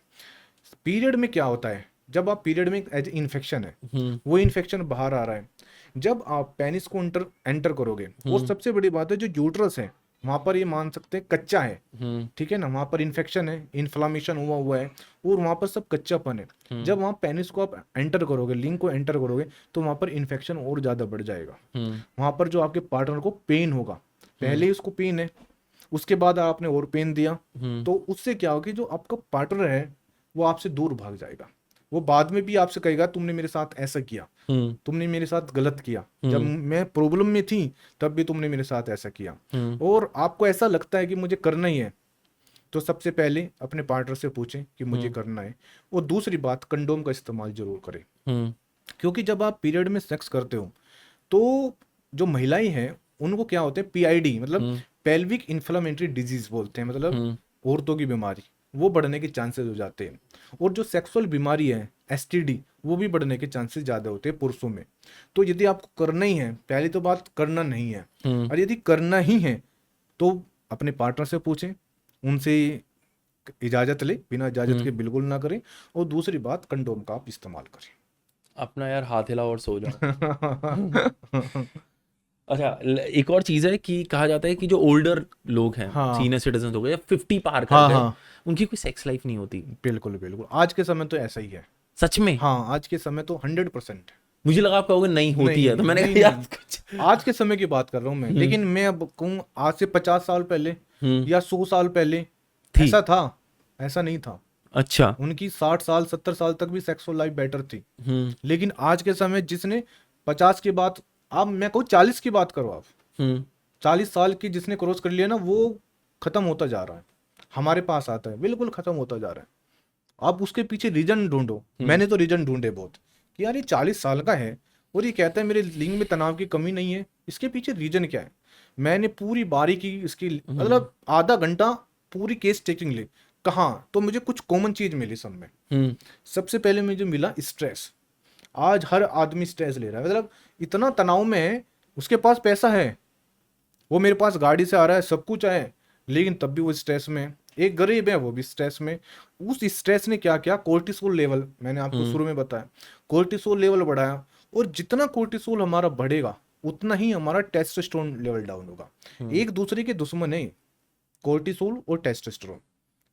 पीरियड में क्या होता है, जब आप पीरियड में एज इन्फेक्शन है, वो इन्फेक्शन बाहर आ रहा है, जब आप पेनिस को एंटर करोगे, और सबसे बड़ी बात है जो यूट्रस है वहां पर, ये मान सकते हैं कच्चा है, ठीक है ना, वहां पर इन्फेक्शन है, इन्फ्लामेशन हुआ है, और वहां पर सब कच्चापन है। जब वहां पेनिस को आप एंटर करोगे, लिंग को एंटर करोगे, तो वहां पर इन्फेक्शन और ज्यादा बढ़ जाएगा। वहां पर जो आपके पार्टनर को पेन होगा, पहले ही उसको पेन है, उसके बाद आपने और पेन दिया, तो उससे क्या होगा कि जो आपका पार्टनर है वो आपसे दूर भाग जाएगा। वो बाद में भी आपसे कहेगा तुमने मेरे साथ ऐसा किया, तुमने मेरे साथ गलत किया, जब मैं प्रॉब्लम में थी तब भी तुमने मेरे साथ ऐसा किया। और आपको ऐसा लगता है कि मुझे करना ही है, तो सबसे पहले अपने पार्टनर से पूछें कि मुझे करना है। और दूसरी बात, कंडोम का इस्तेमाल जरूर करें, क्योंकि जब आप पीरियड में सेक्स करते हो तो जो महिलाएं हैं उनको क्या होते हैं, पीआईडी, मतलब पेल्विक इन्फ्लामेटरी डिजीज बोलते हैं, मतलब औरतों की बीमारी, वो बढ़ने के चांसेस हो जाते हैं। और जो सेक्सुअल बीमारी है, एसटीडी, वो भी बढ़ने के चांसेस ज्यादा होते हैं पुरुषों में। तो यदि आपको करना ही है, पहली तो बात करना नहीं है, और यदि करना ही है तो अपने पार्टनर से पूछें, उनसे इजाजत ले, बिना इजाजत के बिल्कुल ना करें। और दूसरी बात, कंडोम का आप इस्तेमाल करें। अपना यार हाथ हिला और सो जाओ। अच्छा, एक और चीज है कि कहा जाता है कि जो ओल्डर लोग हैं, हाँ सीनियर सिटीजन हो गए या 50 पार कर हाँ गए, हाँ उनकी कोई सेक्स लाइफ नहीं होती। बिल्कुल बिल्कुल, आज के समय तो ऐसा ही है। सच में? हाँ, आज के समय तो 100%। मुझे लगा आप कहोगे नहीं होती नहीं है, तो मैंने नहीं कहा यार नहीं, कुछ। आज के समय की बात कर रहा हूँ मैं, लेकिन मैं अब कहूँ आज से 50 साल पहले या 100 साल पहले थी। ऐसा था? ऐसा नहीं था। अच्छा। उनकी 60 साल 70 साल तक भी सेक्सुअल लाइफ बेटर थी। लेकिन आज के समय जिसने 50 की बात, आप मैं कहूँ 40 की बात करो, आप 40 साल की जिसने क्रॉस कर लिया ना, वो खत्म होता जा रहा है। हमारे पास आता है, बिल्कुल खत्म होता जा रहा है। आप उसके पीछे रीजन ढूंढो। मैंने तो रीजन ढूंढे बहुत कि यार ये 40 साल का है और ये कहता है मेरे लिंग में तनाव की कमी नहीं है, इसके पीछे रीजन क्या है। मैंने पूरी बारीकी इसकी, मतलब आधा घंटा पूरी केस टेकिंग ली। कहाँ तो मुझे कुछ कॉमन चीज मिली सब में। सबसे पहले मुझे मिला स्ट्रेस। आज हर आदमी स्ट्रेस ले रहा है, मतलब इतना तनाव में है। उसके पास पैसा है, वो मेरे पास गाड़ी से आ रहा है, सब कुछ है, लेकिन तब भी वो स्ट्रेस में है। एक गरीब है, वो भी स्ट्रेस में। उस स्ट्रेस ने क्या किया, कोर्टिसोल लेवल, मैंने आपको शुरू में बताया, कोर्टिसोल लेवल बढ़ाया। और जितना कोर्टिसोल हमारा बढ़ेगा उतना ही हमारा टेस्टोस्टेरोन लेवल डाउन होगा। एक दूसरे के दुश्मन है कोर्टिसोल और टेस्टोस्टेरोन।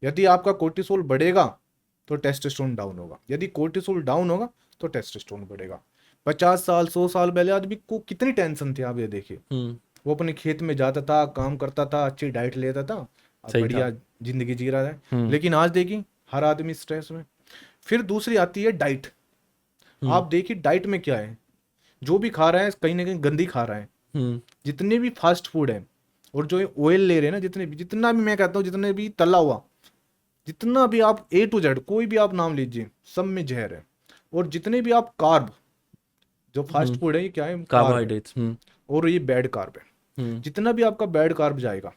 यदि आपका कोर्टिसोल बढ़ेगा तो टेस्टोस्टेरोन डाउन होगा, यदि कोर्टिसोल डाउन होगा तो टेस्टोस्टेरोन बढ़ेगा। 50 साल 100 साल पहले आदमी को कितनी टेंशन थी, आप ये देखिए। वो अपने खेत में जाता था, काम करता था, अच्छी डाइट लेता था, अब बढ़िया जिंदगी जी रहा है। लेकिन आज देखिए हर आदमी स्ट्रेस में। फिर दूसरी आती है डाइट। आप देखिए डाइट में क्या है, जो भी खा रहा है कहीं ना कहीं गंदी खा रहा है। जितने भी फास्ट फूड है और जो ऑयल ले रहे हैं ना, जितना भी मैं कहता हूँ, जितने भी तला हुआ, जितना भी आप A to Z कोई भी आप नाम लीजिए, सब में जहर है। और जितने भी आप कार्ब, जो फास्ट फूड है, ये क्या है, कार्बोहाइड्रेट्स। और ये बैड कार्ब है। जितना भी आपका बैड कार्ब जाएगा,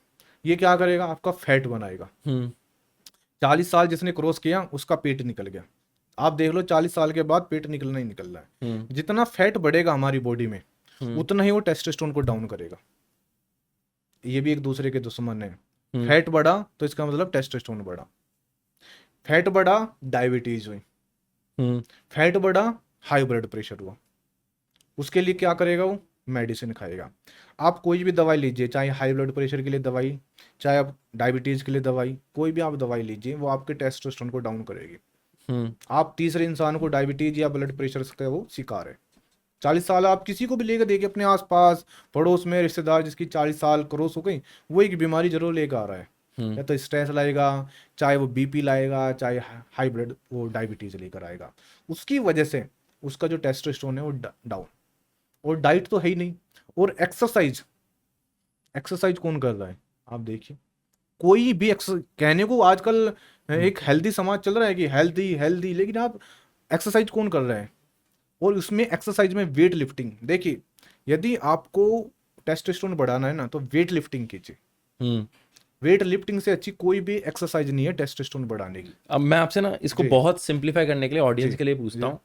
ये क्या करेगा, आपका फैट बनाएगा। 40 साल जिसने क्रॉस किया उसका पेट निकल गया। आप देख लो 40 साल के बाद पेट निकलना ही निकल रहा है। जितना फैट बढ़ेगा हमारी बॉडी में, उतना ही वो टेस्टोस्टेरोन को डाउन करेगा। ये भी एक दूसरे के दुश्मन है। फैट बढ़ा तो इसका मतलब टेस्टोस्टेरोन बढ़ा। फैट बढ़ा, डायबिटीज हुई। फैट बढ़ा, हाई ब्लड प्रेशर हुआ। उसके लिए क्या करेगा, वो मेडिसिन खाएगा। आप कोई भी दवाई लीजिए, चाहे हाई ब्लड प्रेशर के लिए दवाई, चाहे आप डायबिटीज के लिए दवाई, कोई भी आप दवाई लीजिए, वो आपके टेस्टोस्टेरोन को डाउन करेगी। आप तीसरे इंसान को डायबिटीज या ब्लड प्रेशर का वो शिकार है। 40 साल आप किसी को भी लेकर देखिए, अपने आसपास पड़ोस में रिश्तेदार जिसकी 40 साल क्रॉस हो गई, वो एक बीमारी जरूर लेकर आ रहा है। या तो स्ट्रेस लाएगा, चाहे वो बीपी लाएगा, चाहे हाई ब्लड वो डायबिटीज लेकर आएगा। उसकी वजह से उसका जो टेस्टोस्टेरोन है वो डाउन। और डाइट तो है ही नहीं। और एक्सरसाइज, एक्सरसाइज कौन कर रहा है, आप देखिए। कोई भी कहने को आजकल एक हेल्दी समाज चल रहा है कि हेल्दी हेल्दी, लेकिन आप एक्सरसाइज कौन कर रहे हैं। और उसमें एक्सरसाइज में वेट लिफ्टिंग, देखिए यदि आपको टेस्टोस्टेरोन बढ़ाना है ना, तो वेट लिफ्टिंग कीजिए। वेट लिफ्टिंग से अच्छी कोई भी एक्सरसाइज नहीं है टेस्टोस्टेरोन बढ़ाने की। अब मैं आपसे ना इसको बहुत सिंप्लीफाई करने के लिए ऑडियंस के लिए पूछता हूँ,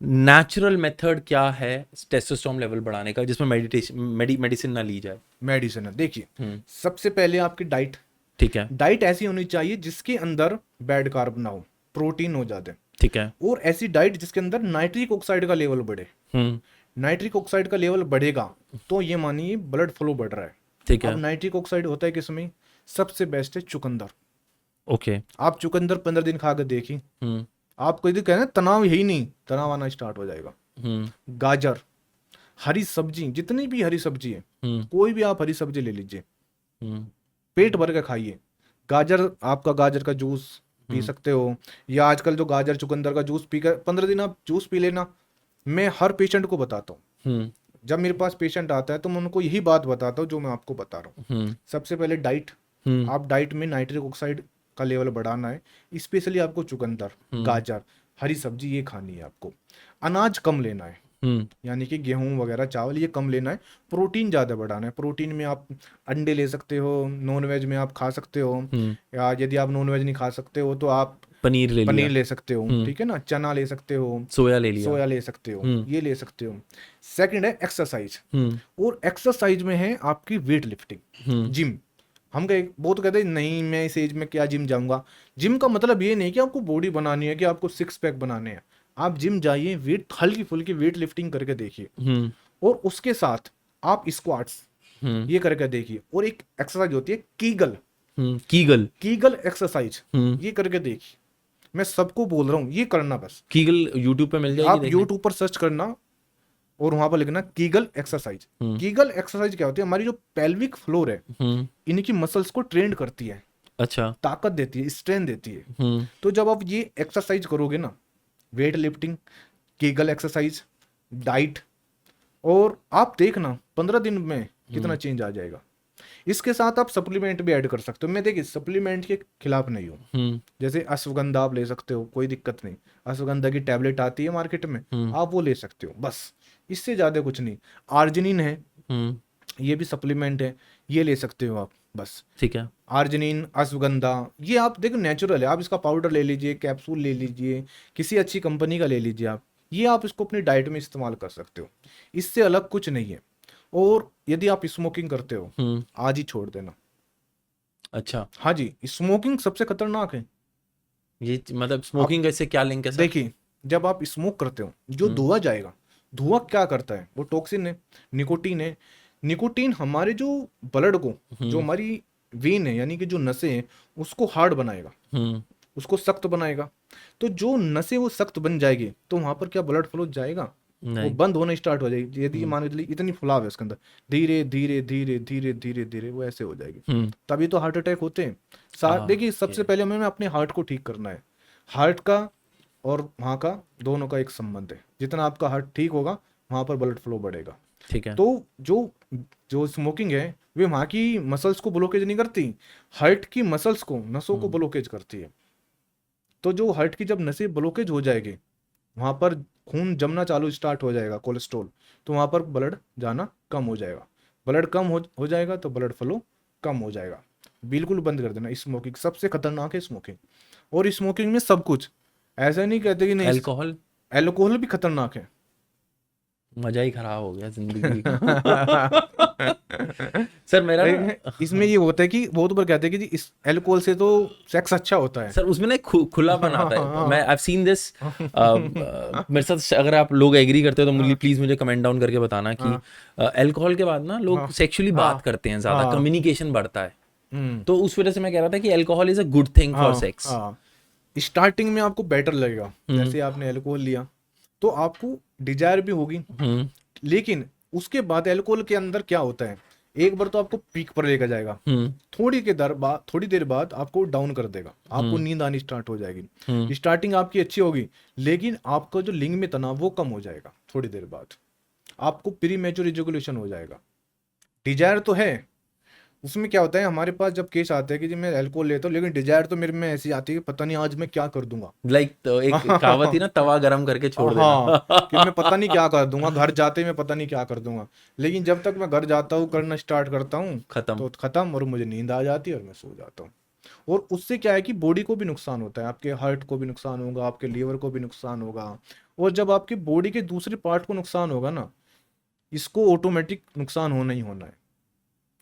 नेचुरल मेथड क्या है टेस्टोस्टेरोन लेवल बढ़ाने का, जिसमें मेडिसिन ना ली जाए? मेडिसिन है, देखिए सबसे पहले आपकी डाइट। ठीक है। डाइट ऐसी होनी चाहिए जिसके अंदर बैड कार्ब ना हो, प्रोटीन हो जाते हैं। ठीक है। और ऐसी डाइट जिसके अंदर नाइट्रिक ऑक्साइड का लेवल बढ़े। नाइट्रिक ऑक्साइड का लेवल बढ़ेगा तो ये मानिए ब्लड फ्लो बढ़ रहा है। ठीक है। अब नाइट्रिक ऑक्साइड होता है किसमें, सबसे बेस्ट है चुकंदर। ओके। आप चुकंदर 15 दिन खा कर देखिए, आपको यदि कहना तनाव यही नहीं, तनाव आना स्टार्ट हो जाएगा। गाजर, हरी सब्जी, जितनी भी हरी सब्जी है, कोई भी आप हरी सब्जी ले लीजिए, पेट भर के खाइए। गाजर, आपका गाजर का जूस पी सकते हो, या आजकल जो गाजर चुकंदर का जूस पीकर 15 दिन आप जूस पी लेना। मैं हर पेशेंट को बताता हूँ, जब मेरे पास पेशेंट आता है तो मैं उनको यही बात बताता हूँ जो मैं आपको बता रहा हूँ। सबसे पहले डाइट, आप डाइट में नाइट्रिक ऑक्साइड का लेवल बढ़ाना है, स्पेशली आपको चुकंदर, गाजर, हरी सब्जी ये खानी है। आपको अनाज कम लेना है, यानी कि गेहूं वगैरह चावल ये कम लेना है। प्रोटीन ज़्यादा बढ़ाना है। प्रोटीन में आप अंडे ले सकते हो, नॉन वेज में आप खा सकते हो, या यदि आप नॉन वेज नहीं खा सकते हो तो आप पनीर ले सकते हो, ठीक है ना, चना ले सकते हो, सोया ले सकते हो, ये ले सकते हो। सेकंड है एक्सरसाइज, और एक्सरसाइज में है आपकी वेट लिफ्टिंग, जिम। हम बहुत कहते हैं नहीं मैं इस एज में क्या जिम जाऊंगा। जिम का मतलब ये नहीं कि आपको बॉडी बनानी है, कि आपको 6 पैक बनाने हैं। आप जिम जाइए, वेट हल्की फुल्की वेट लिफ्टिंग करके देखिए, और उसके साथ आप स्क्वाट्स ये करके देखिए। और एक एक्सरसाइज होती है कीगल, कीगल कीगल एक्सरसाइज, ये करके देखिए। मैं सबको बोल रहा हूँ ये करना बस। कीगल यूट्यूब पे मिल जाएगी आप देखने? यूट्यूब पर सर्च करना और वहां पर लिखना कीगल एक्सरसाइज। कीगल एक्सरसाइज क्या होती है, हमारी जो पेल्विक फ्लोर है इनकी मसल्स को ट्रेंड करती है, अच्छा। ताकत देती है, स्ट्रेंथ देती है। तो जब आप ये एक्सरसाइज करोगे ना, weight lifting, Kegel exercise, diet, और आप देखना 15 दिन में कितना चेंज आ जाएगा। इसके साथ आप सप्लीमेंट भी ऐड कर सकते हो। मैं देखिए सप्लीमेंट के खिलाफ नहीं हूँ। जैसे अश्वगंधा आप ले सकते हो, कोई दिक्कत नहीं। अश्वगंधा की टैबलेट आती है मार्केट में, आप वो ले सकते हो, बस इससे ज्यादा कुछ नहीं। आर्जिनिन है, ये भी सप्लीमेंट है, ये ले सकते हो आप, बस। ठीक है। आर्जिनिन, अश्वगंधा, ये आप देखो नेचुरल है। आप इसका पाउडर ले लीजिए, कैप्सूल ले लीजिए, किसी अच्छी कंपनी का ले लीजिए आप, ये आप इसको अपनी डाइट में इस्तेमाल कर सकते हो। इससे अलग कुछ नहीं है। और यदि आप स्मोकिंग करते हो, आज ही छोड़ देना। अच्छा। हाँ जी, स्मोकिंग सबसे खतरनाक है। ये मतलब स्मोकिंग से क्या लिंक है सर? देखिए जब आप स्मोक करते हो, जो धुआं जाएगा, धुआं क्या करता है, वो टॉक्सिन है, निकोटीन है। निकोटीन हमारे जो ब्लड को, जो हमारी वेन है यानी कि जो नसें हैं, उसको हार्ड बनाएगा, उसको सख्त बनाएगा। तो जो नसें वो सख्त बन जाएगी तो वहां पर क्या ब्लड फ्लो जाएगा? वो बंद होना स्टार्ट हो जाएगी। यदि मान लीजिए इतनी फुलाव है उसके अंदर, धीरे धीरे धीरे धीरे धीरे धीरे वो ऐसे हो जाएगी। तभी तो हार्ट अटैक होते हैं। देखिए सबसे पहले हमें अपने हार्ट को ठीक करना है। हार्ट का और वहाँ का दोनों का एक संबंध है। जितना आपका हार्ट ठीक होगा वहां पर ब्लड फ्लो बढ़ेगा। ठीक है। तो जो जो स्मोकिंग है वे वहाँ की मसल्स को ब्लॉकेज नहीं करती, हार्ट की मसल्स को, नसों को ब्लॉकेज करती है। तो जो हार्ट की जब नसें ब्लॉकेज हो जाएगी, वहां पर खून जमना चालू स्टार्ट हो जाएगा, कोलेस्ट्रॉल, तो वहां पर ब्लड जाना कम हो जाएगा। ब्लड कम हो जाएगा तो ब्लड फ्लो कम हो जाएगा। बिल्कुल बंद कर देना स्मोकिंग, सबसे खतरनाक है स्मोकिंग। और स्मोकिंग में सब कुछ, ऐसा नहीं कहते कि नहीं। अल्कोहल? अल्कोहल भी खतरनाक है। मजा ही खराब हो गया जिंदगी का। सर मेरा ना, इसमें ये होता है कि बहुत बार कहते हैं कि जी इस अल्कोहल से तो सेक्स अच्छा होता है। सर उसमें ना एक खुलापन आता है। मैं आई सीन दिस। मेरे साथ अगर आप लोग एग्री करते हो तो मुझे प्लीज मुझे कमेंट डाउन करके बताना कि अल्कोहल के बाद ना लोग सेक्सुअली बात करते हैं ज्यादा, कम्युनिकेशन बढ़ता है। तो उस वजह से मैं कह रहा था कि alcohol is a good thing for sex. Starting में आपको बेटर लगेगा, जैसे आपने अल्कोहल लिया तो आपको डिजायर भी होगी। लेकिन उसके बाद अल्कोहल के अंदर क्या होता है, एक बार तो आपको पीक पर लेकर जाएगा, थोड़ी देर बाद आपको डाउन कर देगा, आपको नींद आनी स्टार्ट हो जाएगी। स्टार्टिंग आपकी अच्छी होगी, लेकिन आपका जो लिंग में तनाव वो कम हो जाएगा। थोड़ी देर बाद आपको प्री मैच्योर इजैकुलेशन हो जाएगा। डिजायर तो है, उसमें क्या होता है, हमारे पास जब केस आते हैं कि जी मैं अल्कोहल लेता हूँ लेकिन डिजायर तो मेरे में ऐसी आती है कि पता नहीं आज मैं क्या कर दूंगा। लाइक तो एक कहावत थी ना, तवा गरम करके छोड़ देना। हाँ, कि मैं पता नहीं क्या कर दूंगा, घर जाते मैं पता नहीं क्या कर दूंगा। लेकिन जब तक मैं घर जाता हूँ, करना स्टार्ट करता हूँ, तो खत्म, और मुझे नींद आ जाती है और मैं सो जाता हूँ। और उससे क्या है कि बॉडी को भी नुकसान होता है, आपके हार्ट को भी नुकसान होगा, आपके लीवर को भी नुकसान होगा। और जब आपकी बॉडी के दूसरे पार्ट को नुकसान होगा ना, इसको ऑटोमेटिक नुकसान होना ही होना है।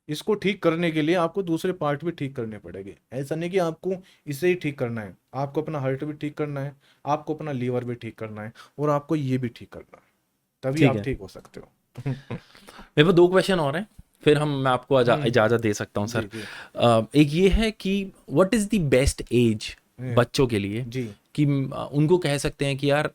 इसको ठीक करने के लिए आपको दूसरे पार्ट भी ठीक करने पड़ेंगे। ऐसा नहीं कि आपको इसे ही ठीक करना है, आपको अपना हार्ट भी ठीक करना है, आपको अपना लीवर भी ठीक करना है, और आपको ये भी ठीक करना है, तभी आप ठीक हो सकते हो। मेरे पास 2 क्वेश्चन और हैं, फिर मैं आपको इजाजत दे सकता हूँ सर। एक ये है कि what is the best age बच्चों के लिए जी, कि उनको कह सकते हैं कि यार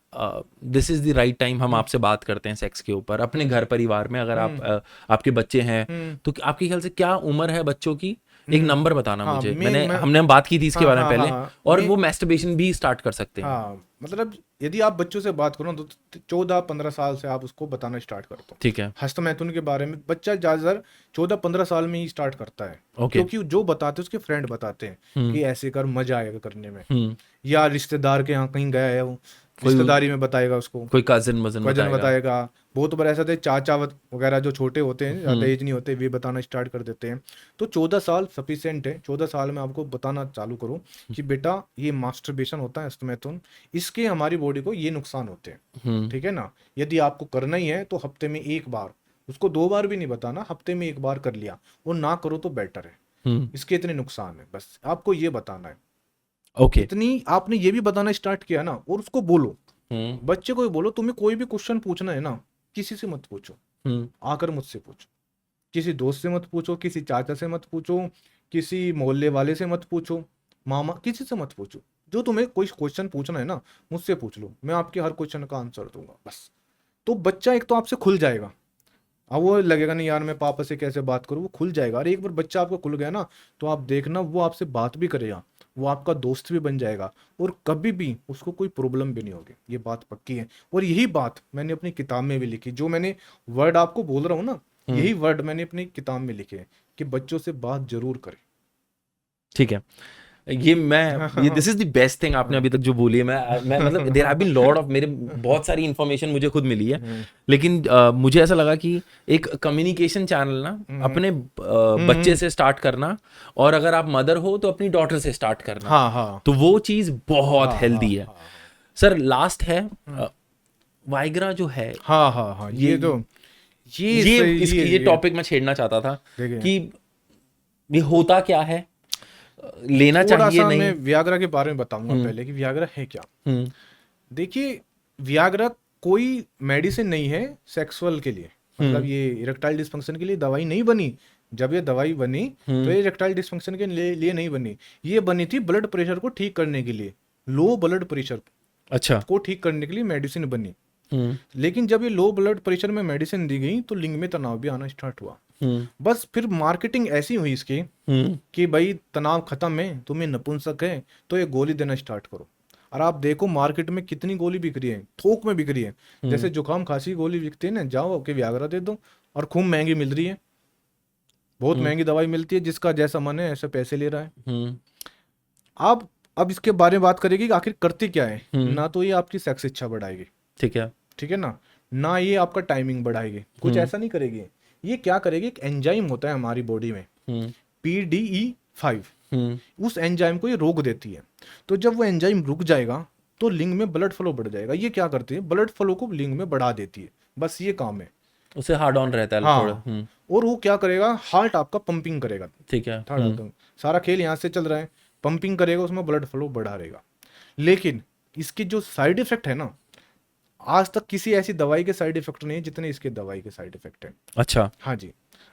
this is the right time हम आपसे बात करते हैं सेक्स के ऊपर, अपने घर परिवार में अगर आप आपके बच्चे हैं तो आपके ख्याल से क्या उम्र है बच्चों की? एक नंबर बताना मुझे। हमने बात की थी इसके बारे में पहले, और वो मैस्टरबेशन भी स्टार्ट कर सकते हैं। हाँ, मतलब यदि आप बच्चों से बात करो तो 14-15 साल से आप उसको बताना स्टार्ट करते हो। ठीक है। हस्तमैथुन के बारे में बच्चा ज्यादातर 14-15 साल में ही स्टार्ट करता है। क्योंकि जो बताते हैं उसके फ्रेंड बताते हैं कि ऐसे कर, मजा आएगा करने में। या रिश्तेदार के यहाँ कहीं गया है वो, रिश्तेदारी में बताएगा उसको, कोई कजन बताएगा। बहुत बार ऐसा थे, चाचा वगैरह जो छोटे होते हैं, ज्यादा एज नहीं होते, वे बताना स्टार्ट कर देते हैं। तो 14 साल सफिशिएंट है। 14 साल में आपको बताना चालू करो कि बेटा ये मास्टरबेशन होता है, हस्तमैथुन, इसके हमारी बॉडी को ये नुकसान होते हैं। ठीक है ना। यदि आपको करना ही है तो हफ्ते में 1 बार, उसको 2 बार भी नहीं बताना, हफ्ते में 1 बार कर लिया, और ना करो तो बेटर है। इसके इतने नुकसान है, बस आपको ये बताना है। इतनी आपने ये भी बताना स्टार्ट किया ना, और उसको बोलो, बच्चे को भी बोलो, तुम्हें कोई भी क्वेश्चन पूछना है ना, किसी से मत पूछो, आकर मुझसे पूछो, किसी दोस्त से मत पूछो, किसी चाचा से मत पूछो, किसी मोहल्ले वाले से मत पूछो, मामा किसी से मत पूछो। जो तुम्हें कोई क्वेश्चन पूछना है ना, मुझसे पूछ लो, मैं आपके हर क्वेश्चन का आंसर दूंगा बस। तो बच्चा एक तो आपसे खुल जाएगा। अब वो लगेगा नहीं यार मैं पापा से कैसे बात करूँ, वो खुल जाएगा। और एक बार बच्चा आपको खुल गया ना, तो आप देखना वो आपसे बात भी करेगा, वो आपका दोस्त भी बन जाएगा, और कभी भी उसको कोई प्रॉब्लम भी नहीं होगी, ये बात पक्की है। और यही बात मैंने अपनी किताब में भी लिखी, जो मैंने वर्ड आपको बोल रहा हूँ ना, यही वर्ड मैंने अपनी किताब में लिखे हैं कि बच्चों से बात जरूर करें। ठीक है, ये this is the best thing आपने अभी तक जो बोली है। मैं मतलब there have been lot of, मेरे बहुत सारी इन्फॉर्मेशन मुझे खुद मिली है, लेकिन मुझे ऐसा लगा कि एक कम्युनिकेशन चैनल ना अपने बच्चे से स्टार्ट करना, और अगर आप मदर हो तो अपनी डॉटर से स्टार्ट करना, हाँ हाँ तो वो चीज़ बहुत हाँ हेल्दी है। सर लास्ट है, वाइग्रा जो है, हाँ हाँ हाँ, ये तो ये सही, ये टॉपिक मैं छेड़ना चाहता था देखिए कि ये होता क्या है, लेना थोड़ा चाहिए सा नहीं। मैं वियाग्रा के बारे में बताऊंगा पहले कि वियाग्रा है क्या। हम्म देखिए वियाग्रा कोई मेडिसिन नहीं है सेक्सुअल के लिए, मतलब ये इरेक्टाइल डिस्फंक्शन के लिए दवाई नहीं बनी। जब ये दवाई बनी तो ये इरेक्टाइल डिस्फंक्शन के लिए नहीं बनी, ये बनी थी ब्लड प्रेशर को ठीक करने के लिए, लो ब्लड प्रेशर अच्छा को ठीक करने के लिए मेडिसिन बनी। हम्म लेकिन जब ये लो ब्लड प्रेशर में मेडिसिन दी गई तो लिंग में तनाव भी आना स्टार्ट हुआ। बस फिर मार्केटिंग ऐसी हुई इसकी कि भाई तनाव खत्म है, तुम्हें नपुंसक है तो ये गोली देना स्टार्ट करो। और आप देखो मार्केट में कितनी गोली बिक रही है, थोक में बिक रही है। जैसे जुकाम खांसी की गोली बिकती है ना, जाओ कि वियाग्रा दे दो, और खूब महंगी मिल रही है, बहुत महंगी दवाई मिलती है, जिसका जैसा मन है ऐसे पैसे ले रहा है। आप अब इसके बारे में बात करेगी कि आखिर करती क्या है। ना तो ये आपकी सेक्स इच्छा बढ़ाएगी, ठीक है, ठीक है ना ये आपका टाइमिंग बढ़ाएगी, कुछ ऐसा नहीं करेगी। ये क्या करेगी, एक एंजाइम होता है हमारी बॉडी में PDE5, उस एंजाइम को ये रोक देती है। तो जब वो एंजाइम रुक जाएगा तो लिंग में ब्लड फ्लो बढ़ जाएगा। ये क्या करती है, ब्लड फ्लो को लिंग में बढ़ा देती है, बस ये काम है। उसे हार्ड ऑन रहता है थोड़ा। हाँ, और वो क्या करेगा, हार्ट आपका पंपिंग करेगा। ठीक है, सारा खेल यहाँ से चल रहा है, पंपिंग करेगा, उसमें ब्लड फ्लो बढ़ा रहेगा। लेकिन इसके जो साइड इफेक्ट है ना, आज तक किसी ऐसी दवाई के साइड इफेक्ट नहीं है जितने इसके दवाई के साइड इफेक्ट है। अच्छा, हाँ जी,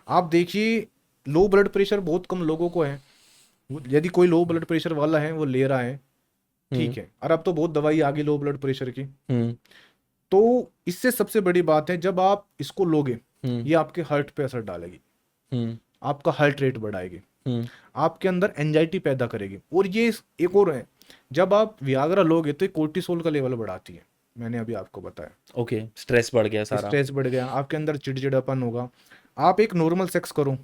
आप देखिए लो ब्लड प्रेशर बहुत कम लोगों को है। यदि कोई लो ब्लड प्रेशर वाला है वो ले रहा है, ठीक है, और अब तो बहुत दवाई आ गई लो ब्लड प्रेशर की। तो इससे सबसे बड़ी बात है, जब आप इसको लोगे ये आपके हार्ट पे असर डालेगी, आपका हार्ट रेट बढ़ाएगी, आपके अंदर एंजाइटी पैदा करेगी। और ये एक और है, जब आप वियाग्रा लोगे तो कोर्टिसोल का लेवल बढ़ाती है, मैंने अभी आपको बताया। ओके, स्ट्रेस बढ़ गया सारा, स्ट्रेस बढ़ गया, आपके अंदर चिड़चिड़ापन होगा। आप एक नॉर्मल सेक्स करो,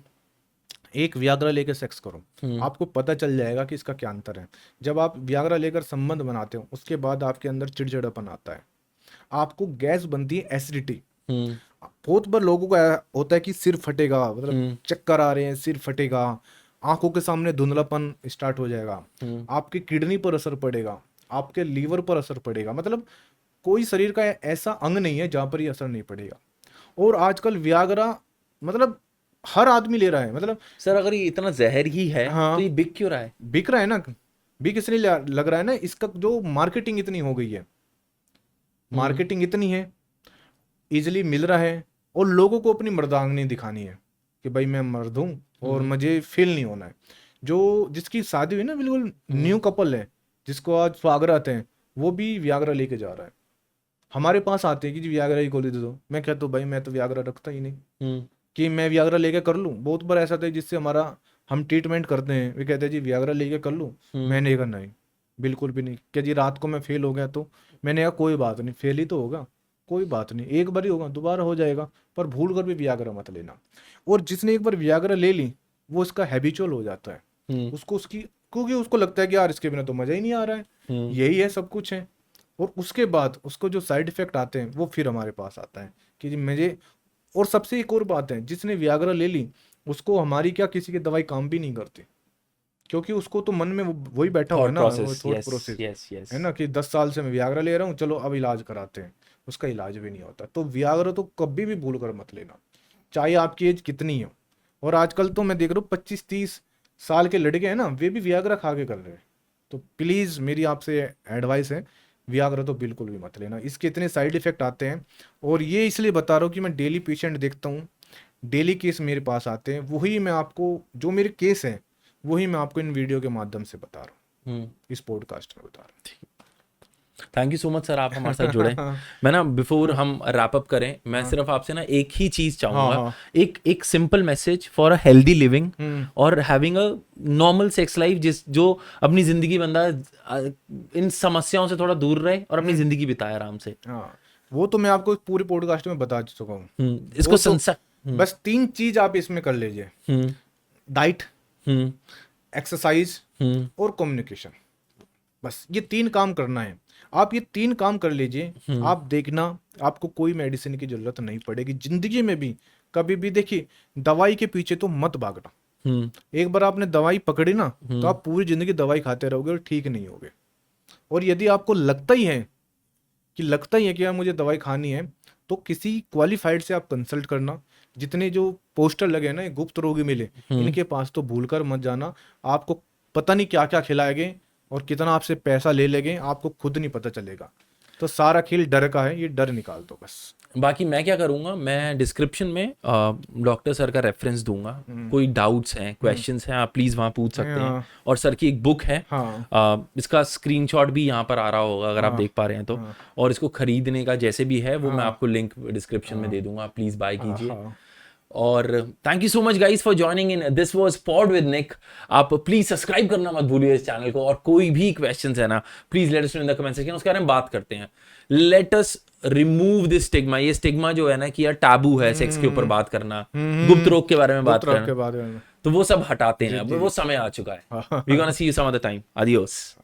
एक वियाग्रा लेकर सेक्स करो, आपको पता चल जाएगा कि इसका क्या अंतर है। जब आप वियाग्रा लेकर संबंध बनाते हो उसके बाद आपके अंदर चिड़चिड़ापन आता है, आपको गैस बनती है, एसिडिटी। बहुत बार लोगों का होता है कि सिर फटेगा, मतलब चक्कर आ रहे हैं, सिर फटेगा, आंखों के सामने धुंधलापन स्टार्ट हो जाएगा, आपकी किडनी पर असर पड़ेगा, आपके लीवर पर असर पड़ेगा। मतलब कोई शरीर का ऐसा अंग नहीं है जहां पर ये असर नहीं पड़ेगा। और आजकल वियाग्रा मतलब हर आदमी ले रहा है। मतलब सर अगर ये इतना जहर ही है तो ये बिक क्यों रहा है? बिक रहा है ना, बिक इसलिए लग रहा है ना, इसका जो मार्केटिंग इतनी हो गई है, मार्केटिंग इतनी है, इजिली मिल रहा है, और लोगों को अपनी मर्दांगनी दिखानी है कि भाई मैं मर्द हूं और मुझे फील नहीं होना है। जो जिसकी शादी हुई ना, बिल्कुल न्यू कपल है, जिसको आज स्वागत है, वो भी वियाग्रा लेके जा रहा है। हमारे पास आते हैं कि जी वियाग्रा ही गोली दे दो। मैं कहता हूँ भाई मैं तो वियाग्रा रखता ही नहीं कि मैं वियाग्रा लेके कर लूँ। बहुत बार ऐसा था जिससे हमारा हम ट्रीटमेंट करते हैं, वे कहते हैं जी वियाग्रा लेके कर लूँ। मैंने कहा नहीं, बिल्कुल भी नहीं। क्या जी रात को मैं फेल हो गया तो? मैंने कहा कोई बात नहीं, फेल ही तो होगा, कोई बात नहीं, एक बार ही होगा, दोबारा हो जाएगा, पर भूल कर भी वियाग्रा मत लेना। और जिसने एक बार वियाग्रा ले ली वो इसका हैबिचुअल हो जाता है, उसको उसकी, क्योंकि उसको लगता है कि यार इसके बिना तो मजा ही नहीं आ रहा है, यही है सब कुछ है। और उसके बाद उसको जो साइड इफेक्ट आते हैं वो फिर हमारे पास आता है कि जी मुझे। और सबसे एक और बात है, जिसने वियाग्रा ले ली उसको हमारी क्या किसी की दवाई काम भी नहीं करती, क्योंकि उसको तो मन में वही बैठा हुआ है ना, वो थॉट प्रोसेस है ना कि 10 साल से मैं वियाग्रा ले रहा हूँ, चलो अब इलाज कराते हैं, उसका इलाज भी नहीं होता। तो वियाग्रा तो कभी भी भूल कर मत लेना, चाहे आपकी एज कितनी हो। और आजकल तो मैं देख रहा हूँ 25-30 साल के लड़के हैं ना, वे भी वियाग्रा खा के कर रहे हैं। तो प्लीज़ मेरी आपसे एडवाइस है, वियाग्रा तो बिल्कुल भी मत लेना, इसके इतने साइड इफेक्ट आते हैं। और ये इसलिए बता रहा हूँ कि मैं डेली पेशेंट देखता हूँ, डेली केस मेरे पास आते हैं, वही मैं आपको जो मेरे केस हैं वही मैं आपको इन वीडियो के माध्यम से बता रहा हूँ, हम्म। इस पॉडकास्ट में बता रहा हूँ। Thank you so much sir, आप हमारे साथ जुड़े। मैं ना बिफोर हम रैप अप करें, मैं सिर्फ आपसे ना एक ही चीज चाहूंगा, हाँ। एक simple message for a healthy living और having a normal sex life, जो अपनी जिंदगी बंदा इन समस्याओं से थोड़ा दूर रहे और अपनी जिंदगी बिताए आराम से। हाँ, वो तो मैं आपको पूरे पॉडकास्ट में बता चुका हूँ। इसको वो तो संसा बस 3 चीज आप इसमें कर लीजिए, डाइट, एक्सरसाइज और कम्युनिकेशन। बस ये 3 काम करना है। आप ये 3 काम कर लीजिए, आप देखना आपको कोई मेडिसिन की जरूरत नहीं पड़ेगी जिंदगी में भी कभी भी। देखिए, दवाई के पीछे तो मत भागना। एक बार आपने दवाई पकड़ी ना, तो आप पूरी जिंदगी दवाई खाते रहोगे और ठीक नहीं होगे। और यदि आपको लगता ही है कि यार मुझे दवाई खानी है, तो किसी क्वालिफाइड से आप कंसल्ट करना। जितने जो पोस्टर लगे ना, गुप्त रोगी मिले, इनके पास तो भूलकर मत जाना। आपको पता नहीं क्या क्या खिलाएंगे और कितना आपसे पैसा ले लेंगे, आपको खुद नहीं पता चलेगा। तो सारा खेल डर का है, ये डर निकाल दो बस। बाकी मैं क्या करूंगा, मैं डिस्क्रिप्शन में डॉक्टर सर का रेफरेंस दूंगा। कोई डाउट्स हैं, क्वेश्चंस हैं, आप प्लीज वहां पूछ सकते हैं। और सर की एक बुक है, इसका स्क्रीनशॉट भी यहाँ पर आ रहा होगा अगर आप देख पा रहे हैं तो। और इसको खरीदने का जैसे भी है वो मैं आपको लिंक डिस्क्रिप्शन में दे दूंगा, प्लीज बाय कीजिए। और thank you so much guys for joining in, this was pod with Nick. आप प्लीज सब्सक्राइब करना मत भूलिए इस चैनल को, और कोई भी क्वेश्चंस है ना, please let us know in the comment section, उसके बारे में बात करते हैं। Let us remove this stigma. ये स्टिग्मा जो है ना कि यार टैबू है सेक्स के ऊपर बात करना, गुप्त रोग के बारे में बात करना, तो वो सब हटाते हैं। अब वो समय आ चुका है। We gonna see you some other time. Adios.